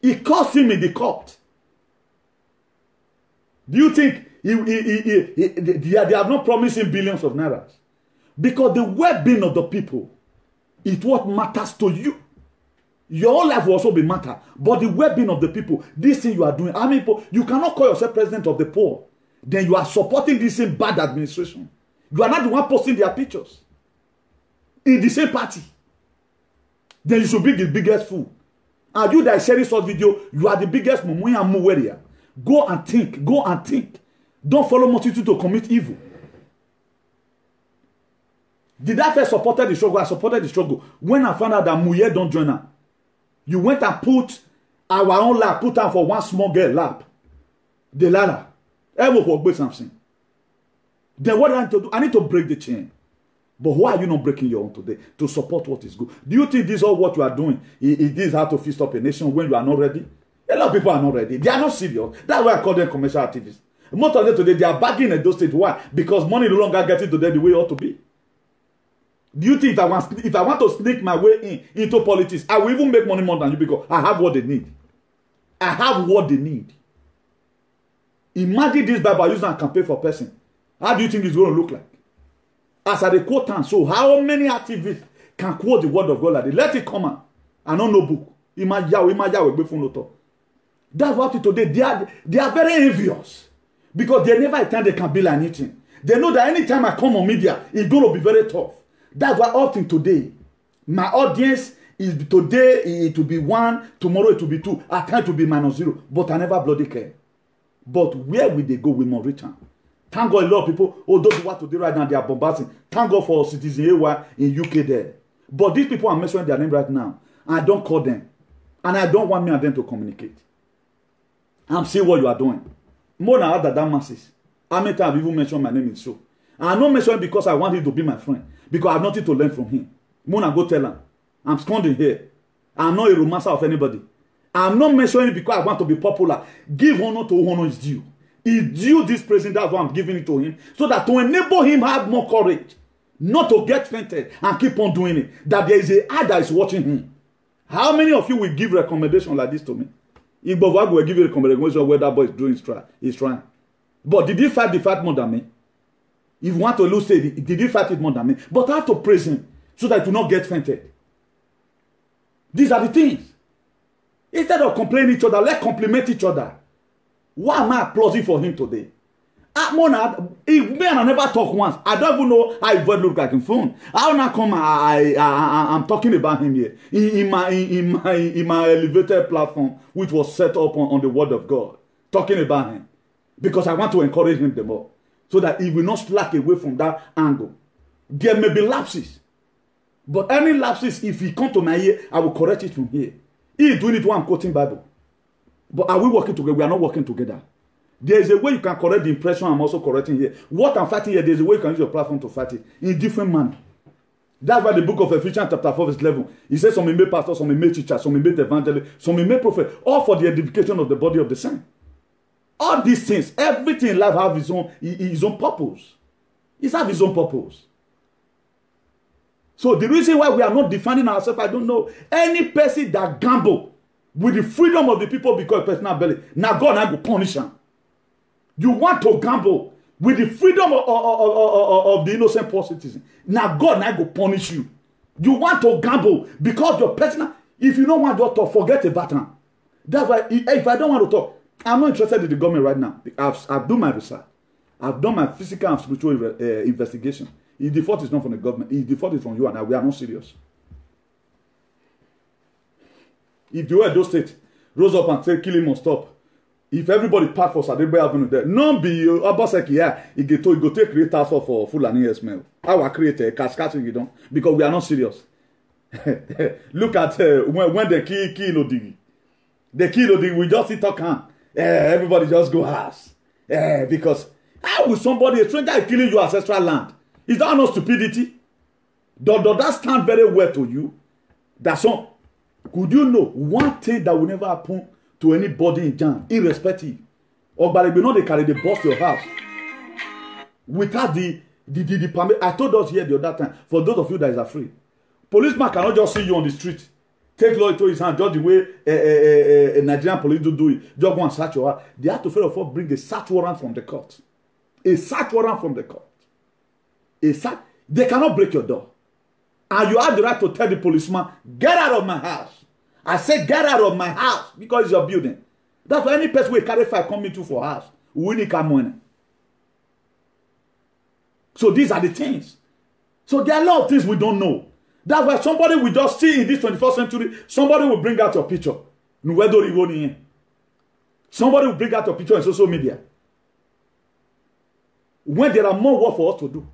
He caused him in the court. Do you think they have not promised him billions of naira? Because the well-being of the people is what matters to you. Your own life will also be matter. But the well-being of the people, this thing you are doing, how many people, you cannot call yourself president of the poor. Then you are supporting this same bad administration. You are not the one posting their pictures in the same party. Then you should be the biggest fool. And you that is sharing such video, you are the biggest mumuya muweria. Go and think. Go and think. Don't follow multitude to commit evil. Did I first support the struggle? I supported the struggle. When I found out that Muye don't join her, you went and put our own lap, put her for one small girl lap. The ladder. Ever for something. Then what do I need to do? I need to break the chain. But why are you not breaking your own today to support what is good? Do you think this is all what you are doing? Is this how to fist up a nation when you are not ready? A lot of people are not ready. They are not serious. That's why I call them commercial activists. Most of them today, they are bagging in those states. Why? Because money no longer gets to them the way it ought to be. Do you think if I want to sneak my way into politics, I will even make money more than you because I have what they need? I have what they need. Imagine this Bible using a campaign for a person. How do you think it's going to look like? As I quote and so, how many activists can quote the word of God like this? Let it come out. I don't know book. That's what today they are very envious because they never attend they can build anything. They know that anytime I come on media, it's going to be very tough. That's why often today, my audience is today it will be 1, tomorrow it will be 2, at times it will be -0, but I never bloody care. But where will they go? We must return. Thank God a lot of people, those who want to do right now, they are bombarding. Thank God for Citizen AY in UK there. But these people are mentioning their name right now. And I don't call them. And I don't want me and them to communicate. I'm seeing what you are doing. More than other than masses. How many times have you even mentioned my name in show? And I'm not mentioning because I want him to be my friend. Because I have nothing to learn from him. Mona, go tell him. I'm standing here. I'm not a romancer of anybody. I'm not mentioning it because I want to be popular. Give honor to who honor is due. It's due this president, that's why I'm giving it to him. So that to enable him have more courage. Not to get fainted and keep on doing it. That there is a eye that is watching him. How many of you will give recommendation like this to me? Igbovago will give you a recommendation where that boy is doing he's trying. But did he fight the fight more than me? If you want to lose it, did he fight it more than me? But I have to praise him so that he will not get fainted. These are the things. Instead of complaining each other, let's compliment each other. Why am I applauding for him today? Mona, me and I never talk once. I don't even know how his voice look like in phone. How now come I'm talking about him here in my elevated platform, which was set up on the word of God, talking about him because I want to encourage him the more, so that he will not slack away from that angle. There may be lapses, but any lapses, if he come to my ear, I will correct it from here. He is doing it while I'm quoting Bible. But are we working together? We are not working together. There is a way you can correct the impression I'm also correcting here. What I'm fighting here, there's a way you can use your platform to fight it in a different manner. That's why the book of Ephesians chapter 4 verse 11, he says some may be pastors, some may be teachers, some may be evangelists, some may be prophets, all for the edification of the body of the saint. All these things, everything in life have his own purpose. It has his own purpose. So the reason why we are not defining ourselves, I don't know. Any person that gamble with the freedom of the people because of personal belly, now God now go punish him. You want to gamble with the freedom of the innocent poor citizen. Now God now go punish you. You want to gamble because your personal. If you don't want to talk, forget about it. That's why if I don't want to talk, I'm not interested in the government right now. I've done my research. I've done my physical and spiritual investigation. If the fault is not from the government, if the fault is from you and I, we are not serious. If the Edo State rose up and said killing must stop, if everybody pack for Sadebe Avenue there, none be Abaseki here, he go take creators for Fulani Esmel. Our creator, cascading you don't, because we are not serious. Look at when they kill Odigi. They kill Odigi, we just sit talking. Everybody just go ass. Because how will somebody, a stranger, killing your ancestral land? Is that not stupidity? Does that stand very well to you? That's all. Could you know one thing that will never happen to anybody in Jam, irrespective? Or but you know they carry the boss to your house without the permit. I told us here the other time, for those of you that is afraid, policeman cannot just see you on the street, take law into his hand, just the way a Nigerian police do it, just go and search your house. They have to first of all bring a search warrant from the court. A search warrant from the court. They cannot break your door. And you have the right to tell the policeman, get out of my house. I say get out of my house because it's your building. That's why any person will carry fire come into for house. We need come money. So these are the things. So there are a lot of things we don't know. That's why somebody will just see in this 21st century, somebody will bring out your picture. Somebody will bring out your picture on social media. When there are more work for us to do,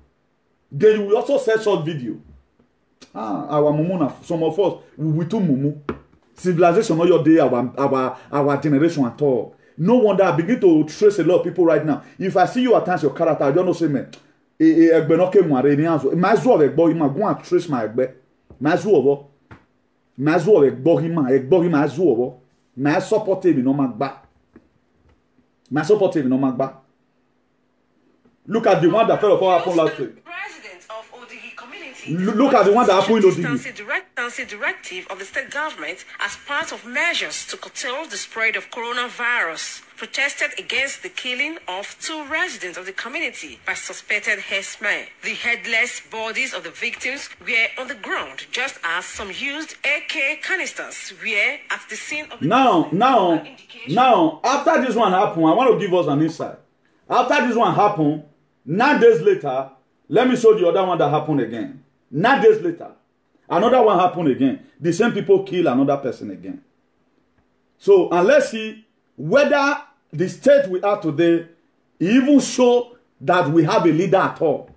then you will also send short video. Our mumu, some of us, we too mumu. Civilization not your day, our generation at all. No wonder I begin to trace a lot of people right now. If I see you attach your character, I don't know say man. Might as well go and trace my egbe. Might as well go him as well. My support him no back. My support him no back. Look at the one that fell off happened last week. Look at the one that happened in Odigi. Directive of the state government as part of measures to curtail the spread of coronavirus protested against the killing of 2 residents of the community by suspected herdsmen. The headless bodies of the victims were on the ground, just as some used AK canisters were at the scene of the Now, after this one happened, I want to give us an insight. After this one happened, 9 days later, let me show the other one that happened again. 9 days later, another one happened again. The same people kill another person again. So, and let's see whether the state we are today even show that we have a leader at all.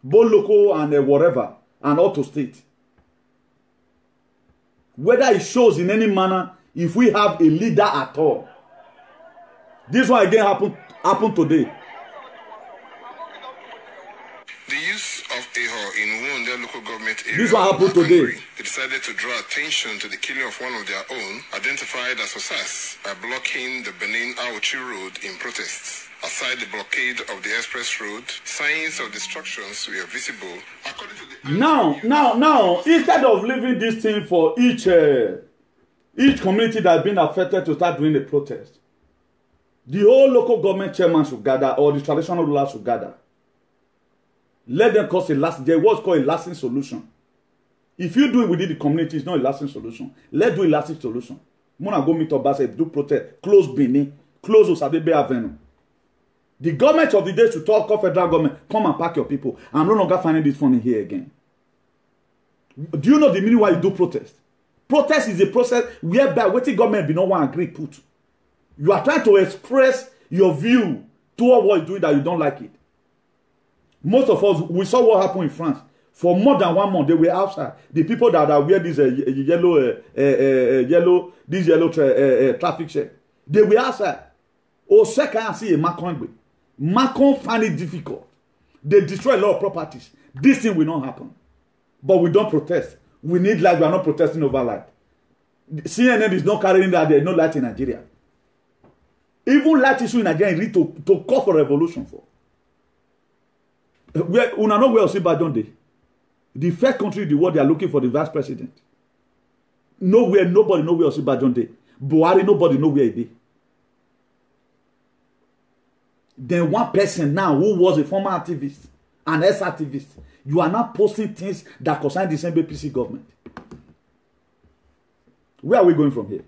Both local and whatever, and auto state. Whether it shows in any manner if we have a leader at all. This one again happened today. The use of Eho in Wunde local government area, this one happened today. They decided to draw attention to the killing of one of their own, identified as Osas, by blocking the Benin Auchi Road in protests. Aside the blockade of the express road, signs of destructions were visible. According to the now, instead of leaving this thing for each community that has been affected to start doing the protest, the whole local government chairman should gather, or the traditional rulers should gather. Let them cause what's called a lasting solution. If you do it within the community, it's not a lasting solution. Let's do a lasting solution. Mona go meet Obasa, do protest, close Benin, close Osadebe Avenue. The government of the day should talk of federal government, come and pack your people. I'm no longer finding this funny here again. Do you know the meaning why you do protest? Protest is a process whereby what the government be no one agree put. You are trying to express your view toward what you're doing that you don't like it. Most of us, we saw what happened in France. For more than 1 month, they were outside. The people that wear this yellow traffic shirt, they were outside. Oh, second, I see a Macron. Macron find it difficult. They destroy a lot of properties. This thing will not happen. But we don't protest. We need light. We are not protesting over light. CNN is not carrying that. There is no light in Nigeria. Even light issue in Nigeria need to call for revolution for. Una know where Osinbajo dey. The first country in the world they are looking for the vice president. Nowhere, nobody know where Osinbajo dey. Buhari, nobody know where he dey. Then one person now who was a former activist, an ex-activist, you are now posting things that concern the same APC government. Where are we going from here?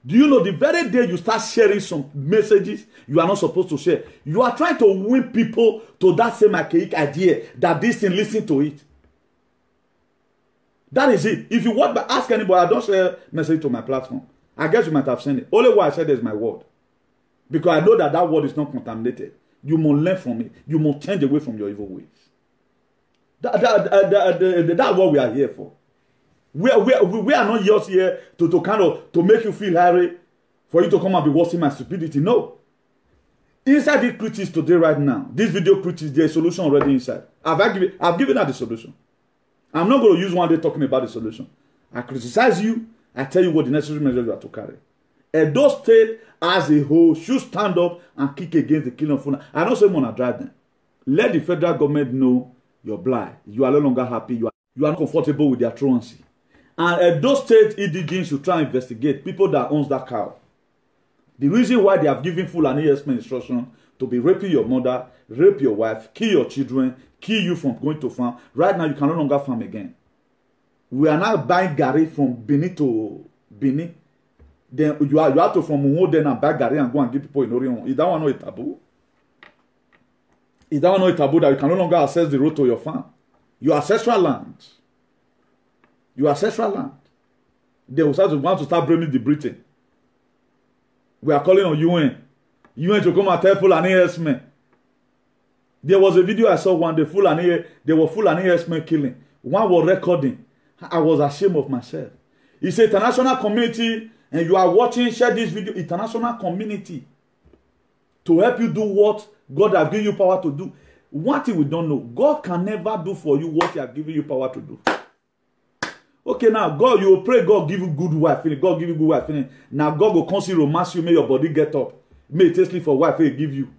Do you know the very day you start sharing some messages you are not supposed to share, you are trying to win people to that same archaic idea that this thing, listen to it. That is it. If you want to ask anybody, I don't share message to my platform. I guess you might have seen it. Only why I said is my word. Because I know that that word is not contaminated. You must learn from it. You must change away from your evil ways. That's what we are here for. We are not just here to kind of to make you feel hairy, for you to come and be watching my stupidity. No. Inside the critics today, right now, this video critics, there's a solution already inside. I've given her the solution. I'm not going to use one day talking about the solution. I criticize you. I tell you what the necessary measures you have to carry. Edo State as a whole should stand up and kick against the killing of Funa. I don't say want to drive them. Let the federal government know you're blind. You are no longer happy. You are not comfortable with their truancy. And Edo State EDG should try and investigate people that owns that cow. The reason why they have given Fulani Herdsmen instruction to be raping your mother, rape your wife, kill your children, kill you from going to farm. Right now, you can no longer farm again. We are now buying Gary from Benin to Benin. Then you have to from Uho then and buy Gary and go and give people in Orion. Is that one not a taboo? Is that one not a taboo that you can no longer access the road to your farm? Your ancestral land. Your ancestral land. They will want to start bringing the Britain. We are calling on UN. UN to come and tell Fulani herdsmen. There was a video I saw one day, they were Fulani herdsmen killing. One was recording. I was ashamed of myself. It's an international community, and you are watching, share this video, international community, to help you do what God has given you power to do. One thing we don't know, God can never do for you what He has given you power to do. Okay, now God, you will pray God give you good wife. God give you good wife. Now God will consider romance you, make your body get up. May it sleep for wife He give you.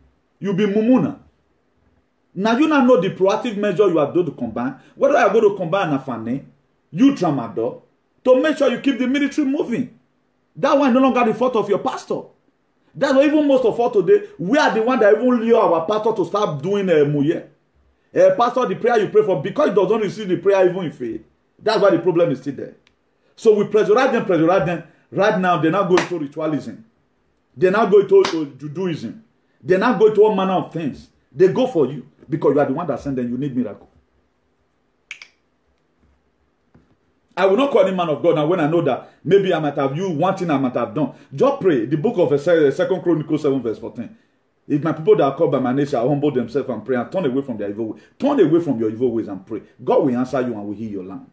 You'll be mumuna. Now you now know the proactive measure you are going to combine. Whether you are going to combine a family, you tramadol, to make sure you keep the military moving. That one no longer the fault of your pastor. That's why even most of us today, we are the one that even lure our pastor to start doing muye. Pastor, the prayer you pray for, because he doesn't receive the prayer even in faith. That's why the problem is still there. So we pressurize them. Right now, they're not going to ritualism. They're not going to Judaism. They're not going to all manner of things. They go for you because you are the one that sent them. You need miracle. I will not call any man of God now when I know that maybe I might have you one thing I might have done. Just pray. The book of 2 Chronicles 7 verse 14. If my people that are called by my name shall humble themselves and pray and turn away from their evil ways. Turn away from your evil ways and pray. God will answer you and will heal your land.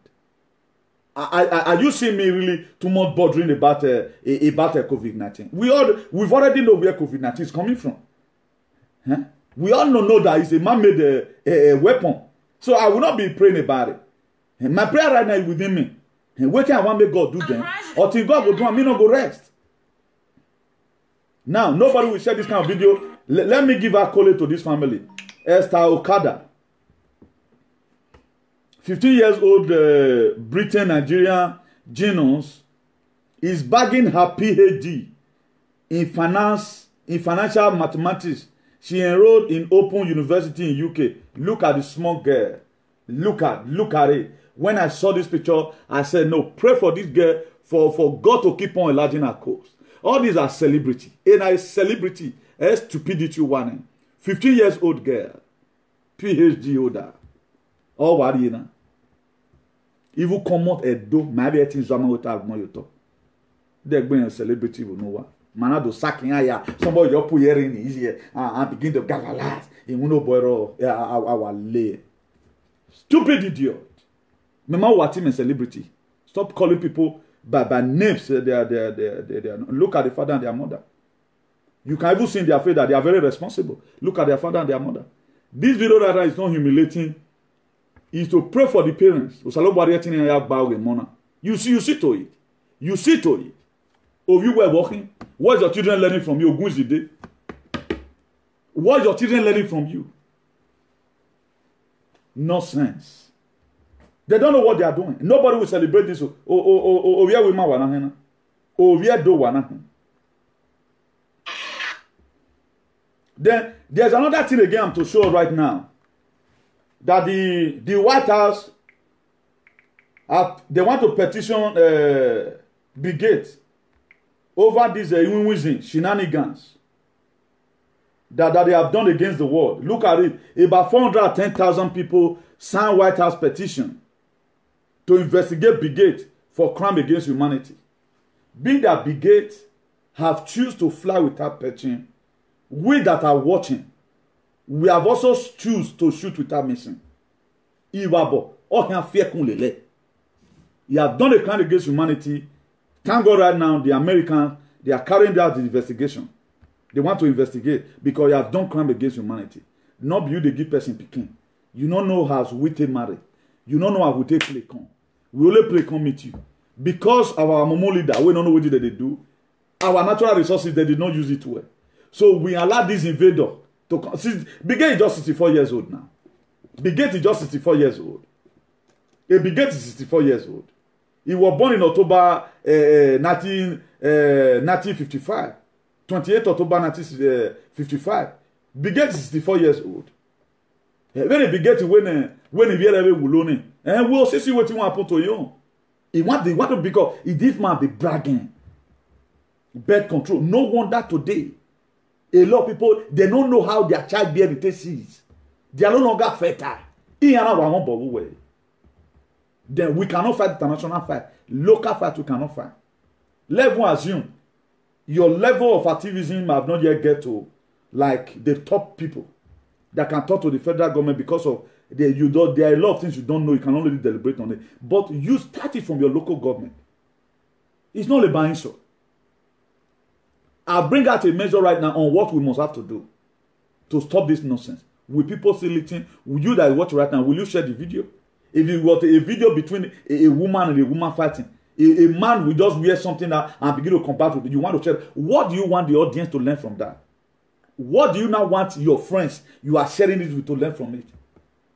Are you seeing me really too much bothering about COVID-19? We've already know where COVID-19 is coming from. Huh? We all know that it's a man-made weapon. So I will not be praying about it. And my prayer right now is within me. And waiting I want make God do them. Until God will do and me not go rest. Now, nobody will share this kind of video. Let me give accolade to this family. Esther Okada. 15 years old Britain, Nigerian genius is bagging her PhD in financial mathematics. She enrolled in Open University in UK. Look at the small girl. Look at it. When I saw this picture, I said, no, pray for this girl for God to keep on enlarging her course. All these are celebrity. And a celebrity, a stupidity warning. 15 years old girl, PhD holder. All what you know. If you come out a do, maybe I think someone will have more you talk. They're going a celebrity will know what. Manado sacking aya. Somebody just put here in his ear and begin to gavalize. In one boy, our lay. Stupid idiot. Remember what him a celebrity. Stop calling people by names. They are. Look at the father and their mother. You can even see in their face that they are very responsible. Look at their father and their mother. This video that is not humiliating. Is to pray for the parents. You see to it. You see to it. Oh, you were walking. What is your children learning from you? What is your children learning from you? Nonsense. They don't know what they are doing. Nobody will celebrate this. Then there's another thing again to show right now. That the White House, they want to petition Bill Gates over these shenanigans that they have done against the world. Look at it. About 410,000 people signed White House petition to investigate Bill Gates for crime against humanity. Being that Bill Gates have choose to fly without patching, we that are watching, we have also choose to shoot without missing. You have done a crime against humanity. Thank God right now, the Americans, they are carrying out the investigation. They want to investigate because you have done crime against humanity. Not you, the give person picking. You don't know how we take marry. You don't know how we take play con. We only play con meet you. Because our Momo leader, we don't know what they do. Our natural resources, they did not use it well. So we allow this invader to come. Bill Gates is just 64 years old now. Bill Gates is just 64 years old. Bill Gates is 64 years old. He was born in October 1955. 28 October 1955. Bill Gates is 64 years old. When Bill Gates when he hear away wulone, we'll see what you want to happen to you. He want to because this man be bragging. Birth control. No wonder today, a lot of people, they don't know how their childbearing is. They are no longer fertile. Then we cannot fight international fight. Local fight we cannot fight. Level assume your level of activism have not yet get to like the top people that can talk to the federal government because of there are a lot of things you don't know. You can only deliberate on it. But you start it from your local government. It's not about insult. I'll bring out a measure right now on what we must have to do to stop this nonsense. Will people still listening? Will you that watch right now, will you share the video? If you got a video between a woman and a woman fighting, a man will just wear something and begin to combat with it. You want to share. What do you want the audience to learn from that? What do you now want your friends you are sharing it with to learn from it?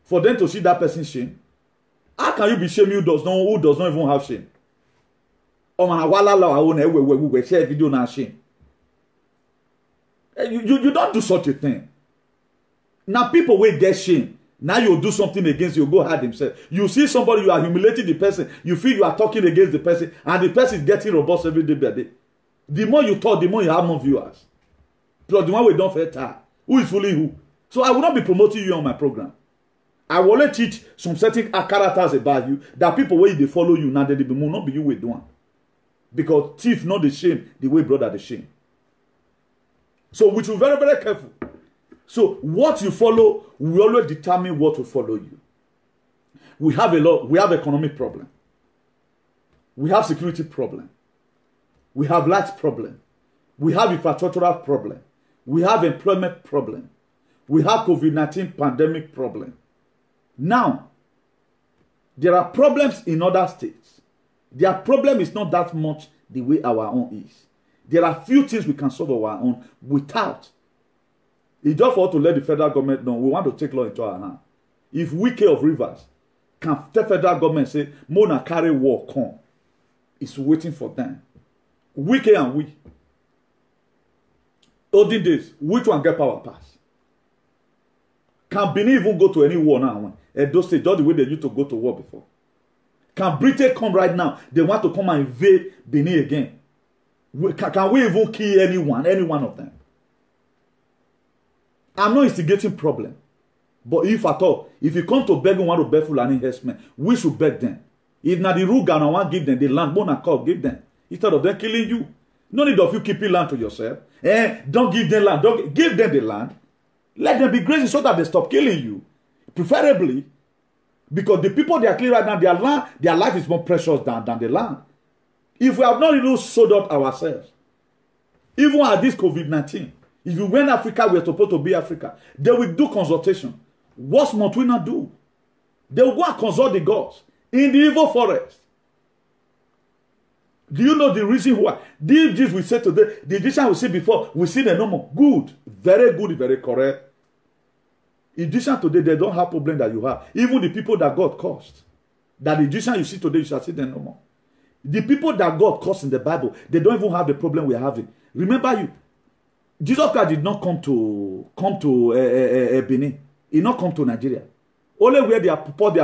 For them to see that person's shame? How can you be shaming who does not even have shame? Oh man, we share video now shame. You don't do such a thing. Now people will get shame. Now you do something against you, go hide himself. You see somebody, you are humiliating the person. You feel you are talking against the person, and the person is getting robust every day by day. The more you talk, the more you have more viewers. Plus the one we don't fair time. Who is fooling who? So I will not be promoting you on my program. I will only teach some certain characters about you that people when they follow you now they will not be you with one. Because thief not the shame the way brother the shame. So we should be very, very careful. So what you follow will always determine what will follow you. We have economic problem. We have security problem. We have light problem. We have infrastructural problem. We have employment problem. We have COVID-19 pandemic problem. Now, there are problems in other states. Their problem is not that much the way our own is. There are few things we can solve our own without. It's just for us to let the federal government know we want to take law into our hand. If Wike of Rivers can tell federal government say, Mona carry war come, it's waiting for them. Wike and we. Olden days, which one get power pass? Can Benin even go to any war now? Edo State, just the way they used to go to war before. Can Britain come right now? They want to come and invade Benin again. Can we even kill any one of them? I'm not instigating problem. But if at all, if you come to beg one to beg Fulani herdsmen, we should beg them. If not the Ruga and want give them the land, Bonacor give them. Instead of them killing you. No need of you keeping land to yourself. Don't give them land. Don't give them the land. Let them be grazing so that they stop killing you. Preferably, because the people they are killing right now, their life is more precious than the land. If we have not really sold out ourselves, even at this COVID-19, if you went Africa, we are supposed to be Africa, they will do consultation. What must we not do? They will go and consult the gods in the evil forest. Do you know the reason why? This we said today, the Egyptian we see before, we see them no more. Good, very correct. Egyptian today, they don't have problem that you have. Even the people that God caused, that the Egyptian you see today, you shall see them no more. The people that God caused in the Bible, they don't even have the problem we are having. Remember Jesus Christ did not come to Benin. He did not come to Nigeria. Only where the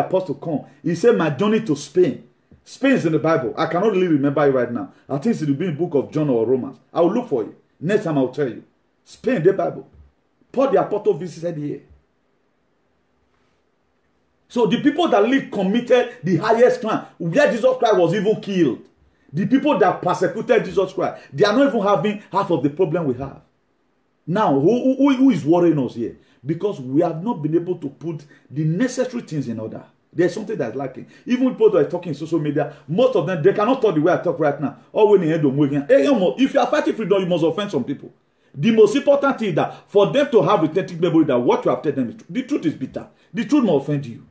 apostle come, he said, my journey to Spain. Spain is in the Bible. I cannot really remember it right now. I think it will be in the book of John or Romans. I will look for it. Next time I will tell you. Spain, the Bible. Paul the apostle visited here. So the people that really committed the highest crime, where Jesus Christ was even killed, the people that persecuted Jesus Christ, they are not even having half of the problem we have. Now, who is worrying us here? Because we have not been able to put the necessary things in order. There's something that's lacking. Even people that are talking in social media, most of them, they cannot talk the way I talk right now. Or when if you are fighting freedom, you must offend some people. The most important thing is that for them to have authentic memory that what you have told them is true. The truth is bitter. The truth must offend you.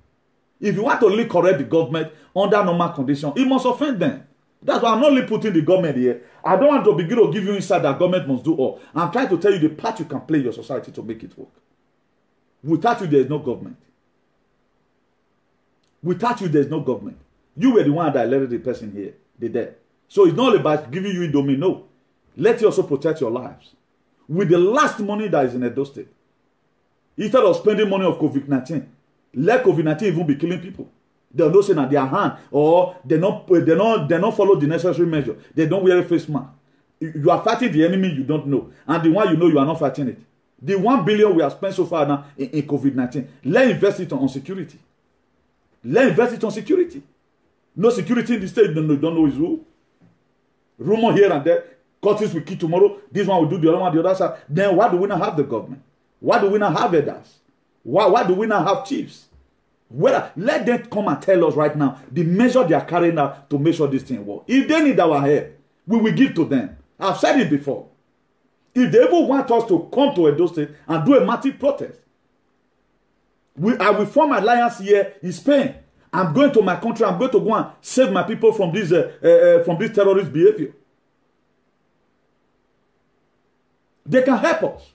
If you want to really correct the government under normal conditions, it must offend them. That's why I'm not really putting the government here. I don't want to begin to give you insight that government must do all. I'm trying to tell you the part you can play in your society to make it work. Without you, there is no government. Without you, there is no government. You were the one that elected the person here. They dead. So it's not about giving you indomie. No. Let you also protect your lives. With the last money that is in Edo State, instead of spending money of COVID-19, let COVID-19 even be killing people. They'll not say that their hand, or they not follow the necessary measure. They don't wear a face mask. You are fighting the enemy you don't know, and the one you know you are not fighting it. The 1 billion we have spent so far now in COVID-19, let's invest it on security. Let's invest it on security. No security in the state, you don't know is who. Rumor here and there. Curtis will kill tomorrow. This one will do the other one, the other side. Then why do we not have the government? Why do we not have elders? Why do we not have chiefs? Let them come and tell us right now the measure they are carrying out to make sure this thing works. If they need our help, we will give to them. I've said it before. If they ever want us to come to Edo State and do a massive protest, I will form an alliance here in Spain. I'm going to my country. I'm going to go and save my people from this terrorist behavior. They can help us.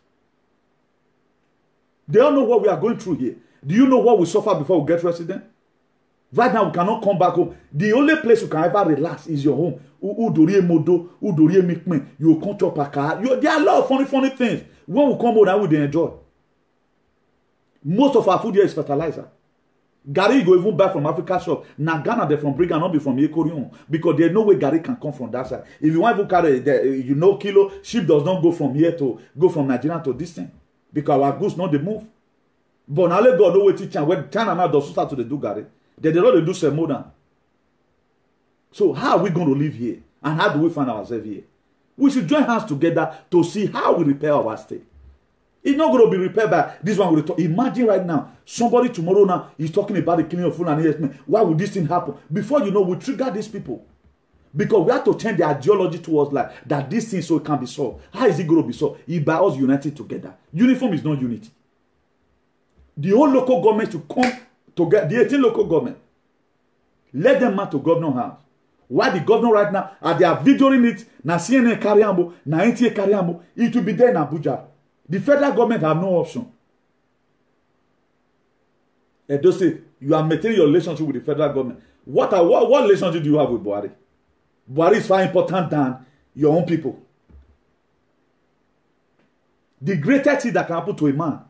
They don't know what we are going through here. Do you know what we suffer before we get resident? Right now, we cannot come back home. The only place you can ever relax is your home. You come to Paka. There are a lot of funny things. When we come home, now we enjoy. Most of our food here is fertilizer. Gary, you go even buy from Africa shop. Now Ghana, they're from Brigham, not be from Yekorion. Because there's no way Gary can come from that side. If you want to carry, kilo, ship does not go from here to go from Nigeria to this thing. Because our goods not they move. But now let God know what teaching. When China now does start to do Gary, they don't do some more than. So how are we going to live here? And how do we find ourselves here? We should join hands together to see how we repair our state. It's not going to be repaired by this one. Imagine right now, somebody tomorrow now is talking about the killing of Fulani. Why would this thing happen? Before you know, we trigger these people. Because we have to change the ideology towards like that this thing so it can be solved. How is it going to be solved? If by us united together. Uniform is not unity. The whole local government should come together. The 18 local government. Let them march to governor house. Why the governor right now, they are videoing it, na CNN Kariambo, na NTA Kariambo, it will be there in Abuja. The federal government have no option. Edo State, you are maintaining your relationship with the federal government. What relationship do you have with Buhari? Buhari is far important than your own people. The greatest thing that can happen to a man,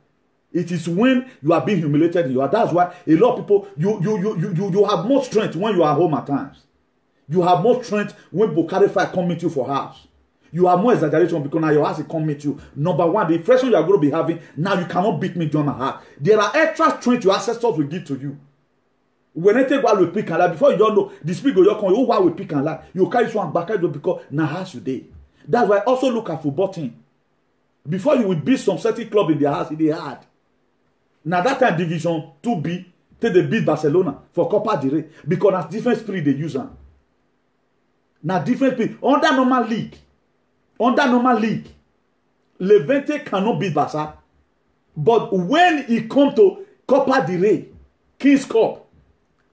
it is when you are being humiliated in your heart. That's why a lot of people, you have more strength when you are home at times. You have more strength when Bokari Fire come meet you for house. You have more exaggeration because now your house is come meet you. Number one, the impression you are going to be having, now you cannot beat me during my heart. There are extra strength your ancestors will give to you. When they take what we pick and lie, before you don't know, the speaker you come, why we pick and lie, you carry one back because now house you day. That's why also look at football team. Before you will beat some certain club in their house, they hard. Now that time Division 2B, they beat Barcelona for Copa del Rey because that's different spirit they use. Now different people under normal league, Levante cannot beat Barca. But when it comes to Copa del Rey, King's Cup,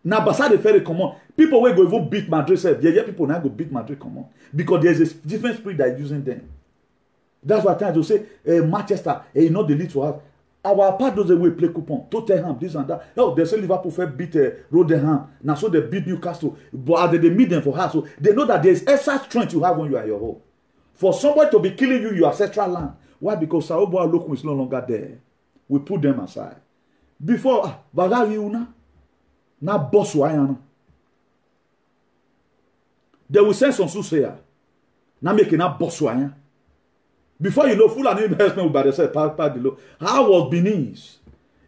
now Barca they fairly come on. People will go even beat Madrid. Yeah, people now go beat Madrid come on because there's a different spirit that is using them. That's why times you say Manchester, you know the lead for us. Our part those way play coupon, Tottenham, this and that. Oh, they say Liverpool first beat Rotherham. Now so they beat Newcastle. But they meet them for her. So they know that there's extra strength you have when you are at your home. For somebody to be killing you, your ancestral land. Why? Because Saoboa Lokum is no longer there. We put them aside. Before, now boss wayana. They will send some soothsayer. Now making a boss wayana. Before you know, Fulani investment by themselves, below. How was Benin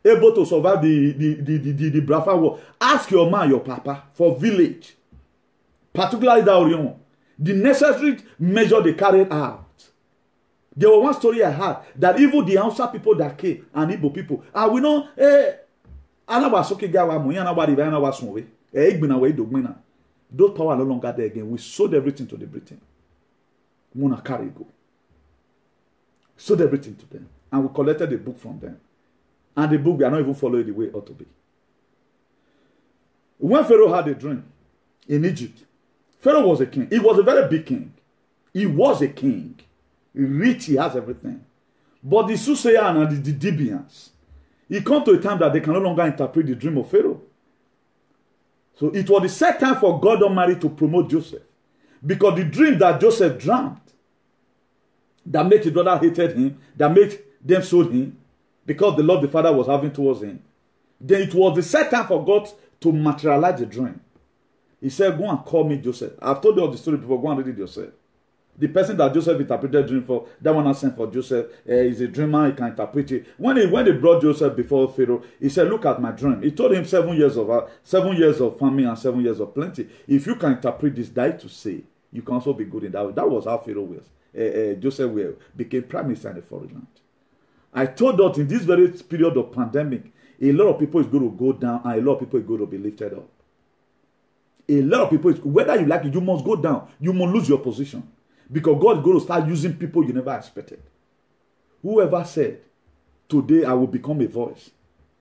able to survive the Biafra war? Ask your man, your papa, for village, particularly that Orion, the necessary measure they carried out. There was one story I had that even the Hausa people that came and Igbo people, we know, those power no longer there again. We sold everything to the Britain. Muna carry go. Sold everything to them. And we collected the book from them. And the book, we are not even following the way it ought to be. When Pharaoh had a dream in Egypt, Pharaoh was a king. He was a very big king. He was a king. Rich, he has everything. But the soothsayer and the Dibians, it come to a time that they can no longer interpret the dream of Pharaoh. So it was the set time for God Almighty to promote Joseph. Because the dream that Joseph dreamt, that made his brother hated him, that made them sold him, because the love the father was having towards him. Then it was the set time for God to materialize the dream. He said, go and call me Joseph. I've told you all the story before. Go and read it yourself. The person that Joseph interpreted dream for, that one I sent for Joseph, is a dreamer. He can interpret it. When they brought Joseph before Pharaoh, he said, look at my dream. He told him 7 years of famine and 7 years of plenty. If you can interpret this, that to say, you can also be good in that. That was how Pharaoh was. Joseph became prime minister in a foreign land. I told that in this very period of pandemic, a lot of people is going to go down and a lot of people is going to be lifted up. A lot of people, whether you like it, you must go down. You must lose your position. Because God is going to start using people you never expected. Whoever said, today I will become a voice?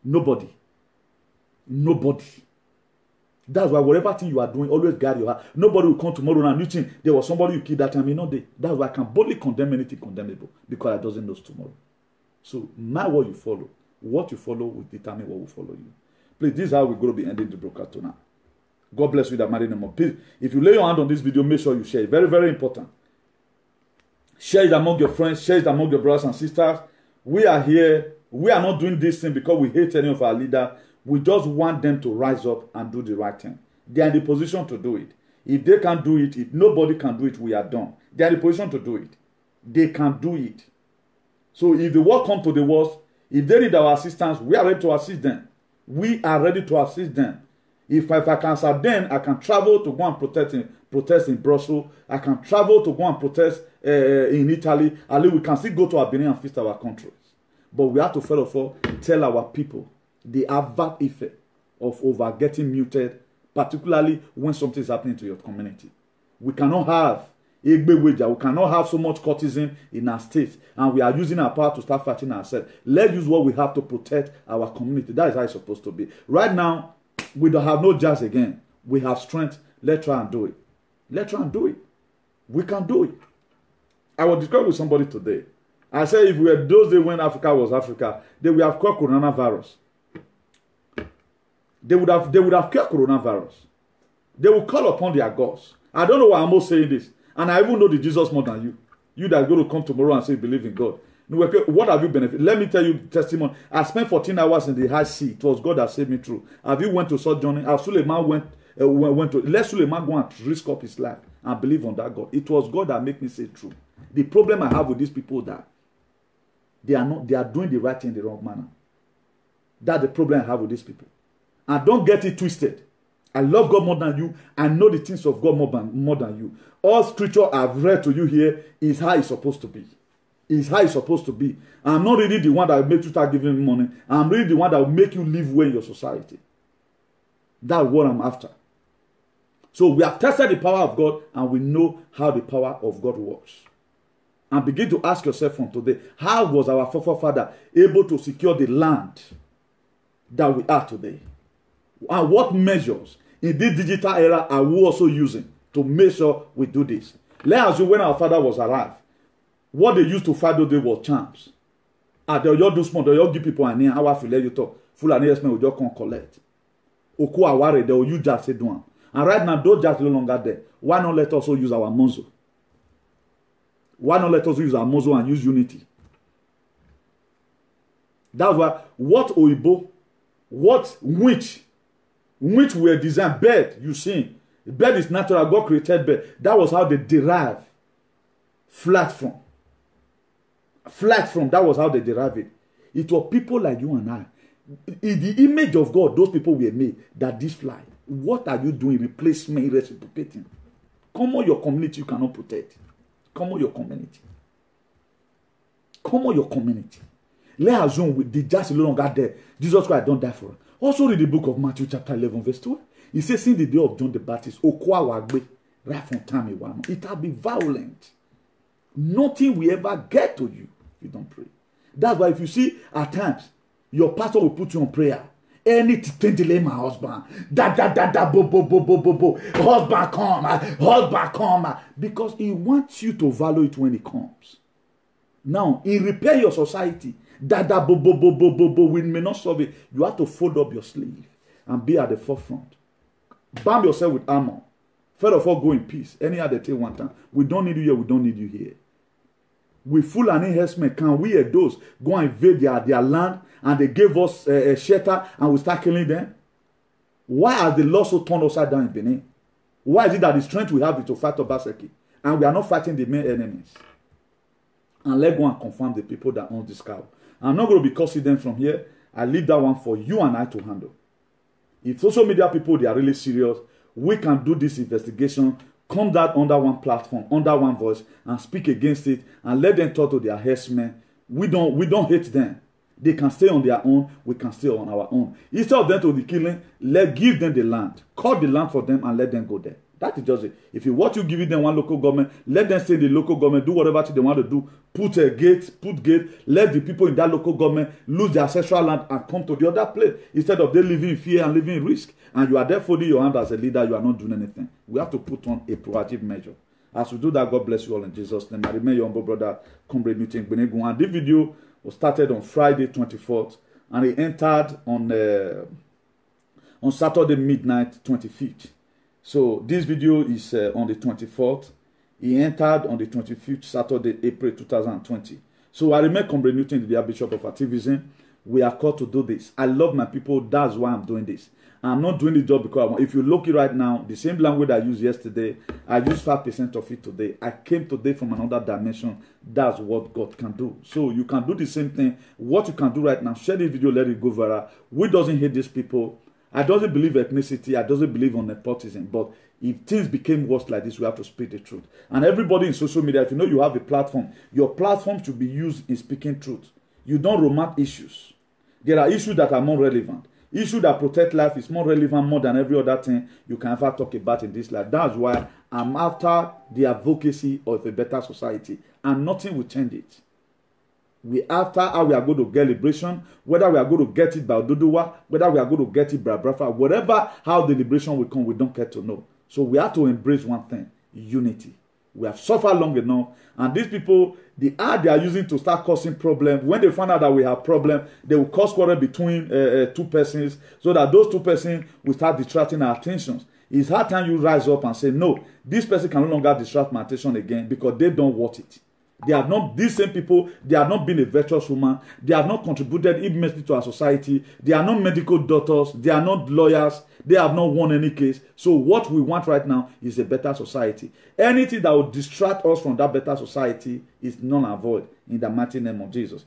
Nobody. Nobody. That's why whatever thing you are doing, always guard your heart. Nobody will come tomorrow and you think there was somebody you killed that time. You know, that's why I can boldly condemn anything condemnable. Because I doesn't know tomorrow. So, mind what you follow. What you follow will determine what will follow you. Please, this is how we're going to be ending the broadcast tonight. God bless you, that mighty name of peace. If you lay your hand on this video, make sure you share it. Very, very important. Share it among your friends. Share it among your brothers and sisters. We are here. We are not doing this thing because we hate any of our leaders. We just want them to rise up and do the right thing. They are in the position to do it. If they can't do it, if nobody can do it, we are done. They are in the position to do it. They can do it. So if the world comes to the worst, if they need our assistance, we are ready to assist them. We are ready to assist them. If I can assist them, I can travel to go and protest in Brussels. I can travel to go and protest in Italy. At least we can still go to our Benin and feast our countries. But we have to, first of all, tell our people the adverse effect of over getting muted, particularly when something is happening to your community. We cannot have we cannot have so much courtesan in our state, and we are using our power to start fighting ourselves. Let's use what we have to protect our community. That is how it's supposed to be. Right now, we don't have no jazz again. We have strength. Let's try and do it. Let's try and do it. We can do it. I was discussing with somebody today. I said if we were those days when Africa was Africa, they would have caught coronavirus. They would have caught coronavirus. They would call upon their gods. I don't know why I'm almost saying this. And I even know the Jesus more than you. You that are going to come tomorrow and say you believe in God. What have you benefited? Let me tell you testimony. I spent 14 hours in the high sea. It was God that saved me through. Have you went to Sojourning? Suleiman went to, let Suleiman go and risk up his life and believe on that God. It was God that made me say true. The problem I have with these people that they are doing the right thing in the wrong manner. That's the problem I have with these people. And don't get it twisted. I love God more than you. I know the things of God more than you. All scripture I've read to you here is how it's supposed to be. Is how it's supposed to be. I'm not really the one that will make you start giving money. I'm really the one that will make you live well in your society. That's what I'm after. So we have tested the power of God and we know how the power of God works. And begin to ask yourself from today, how was our forefather able to secure the land that we are today? And what measures in this digital era are we also using to make sure we do this? Let's assume when our father was alive, what they used to fight those days was charms. And they'll do small, they'll give people an ear, how I feel let you talk. Full and yes, will just come collect. Oku aware, they will use just say do. And right now, those just no longer there. Why not let us also use our muzzle? Why not let us use our muzzle and use unity? That's why what Oibo, what which were designed, bird, you see, bird is natural, God created bird. That was how they derive flat from. Flat from, that was how they derive it. It was people like you and I. In the image of God, those people were made that this fly. What are you doing? Replacement, reciprocating. Come on, your community you cannot protect. Come on, your community. Come on, your community. Let's assume with the just no longer there. Jesus Christ don't die for us. Also read the book of Matthew chapter 11 verse 2. He says, since the day of John the Baptist, right from time it will be violent. Nothing will ever get to you if you don't pray. That's why if you see at times, your pastor will put you on prayer. Anything delay my husband. Bo. Husband come. Because he wants you to value it when it comes. Now, in repair your society, we may not solve it. You have to fold up your sleeve and be at the forefront. Bomb yourself with armor. First of all, go in peace. Any other thing one time. We don't need you here, we don't need you here. With full and enhancement, can we those go and invade their land and they gave us a shelter and we start killing them? Why are the laws so turned upside down in Benin? Why is it that the strength we have is to fight Obaseki, and we are not fighting the main enemies? And let's go and confirm the people that own this cow. I'm not going to be cursing them from here. I leave that one for you and I to handle. If social media people, they are really serious, we can do this investigation, come down under one platform, under one voice, and speak against it, and let them talk to their herdsmen. We don't hate them. They can stay on their own. We can stay on our own. Instead of them to be killing, give them the land. Cut the land for them and let them go there. That is just it. If you want to give them one local government, let them stay in the local government, do whatever they want to do. Put a gate, let the people in that local government lose their ancestral land and come to the other place. Instead of them living in fear and living in risk. And you are there folding your hand as a leader, you are not doing anything. We have to put on a proactive measure. As we do that, God bless you all in Jesus' name. I remain your humble brother, Comrade Newton Benegun. And this video was started on Friday 24th, and it entered on Saturday midnight 25th. So this video is on the 24th. He entered on the 25th, Saturday, April 2020. So I remain Comrade Newton, the Bishop of Activism. We are called to do this. I love my people. That's why I'm doing this. I'm not doing the job because I want. If you look it right now, the same language I used yesterday, I used 5% of it today. I came today from another dimension. That's what God can do. So you can do the same thing. What you can do right now, share this video, let it go viral. We doesn't hate these people. I doesn't believe ethnicity. I doesn't believe on nepotism. But if things became worse like this, we have to speak the truth. And everybody in social media, if you know you have a platform, your platform should be used in speaking truth. You don't romant issues. There are issues that are more relevant. Issue that protect life is more relevant more than every other thing you can ever talk about in this life. That's why I'm after the advocacy of a better society, and nothing will change it. We after how we are going to get liberation, whether we are going to get it by Oduduwa, whether we are going to get it by Biafra, whatever how the liberation will come, we don't get to know. So we have to embrace one thing: unity. We have suffered long enough, and these people, the art they are using to start causing problems, when they find out that we have problems, they will cause quarrel between two persons, so that those two persons will start distracting our attentions. It's hard time you rise up and say, no, this person can no longer distract my attention again, because they don't want it. They are not, these same people, they have not been a virtuous woman. They have not contributed immensely to our society. They are not medical doctors. They are not lawyers. They have not won any case. So what we want right now is a better society. Anything that will distract us from that better society is null and void in the mighty name of Jesus.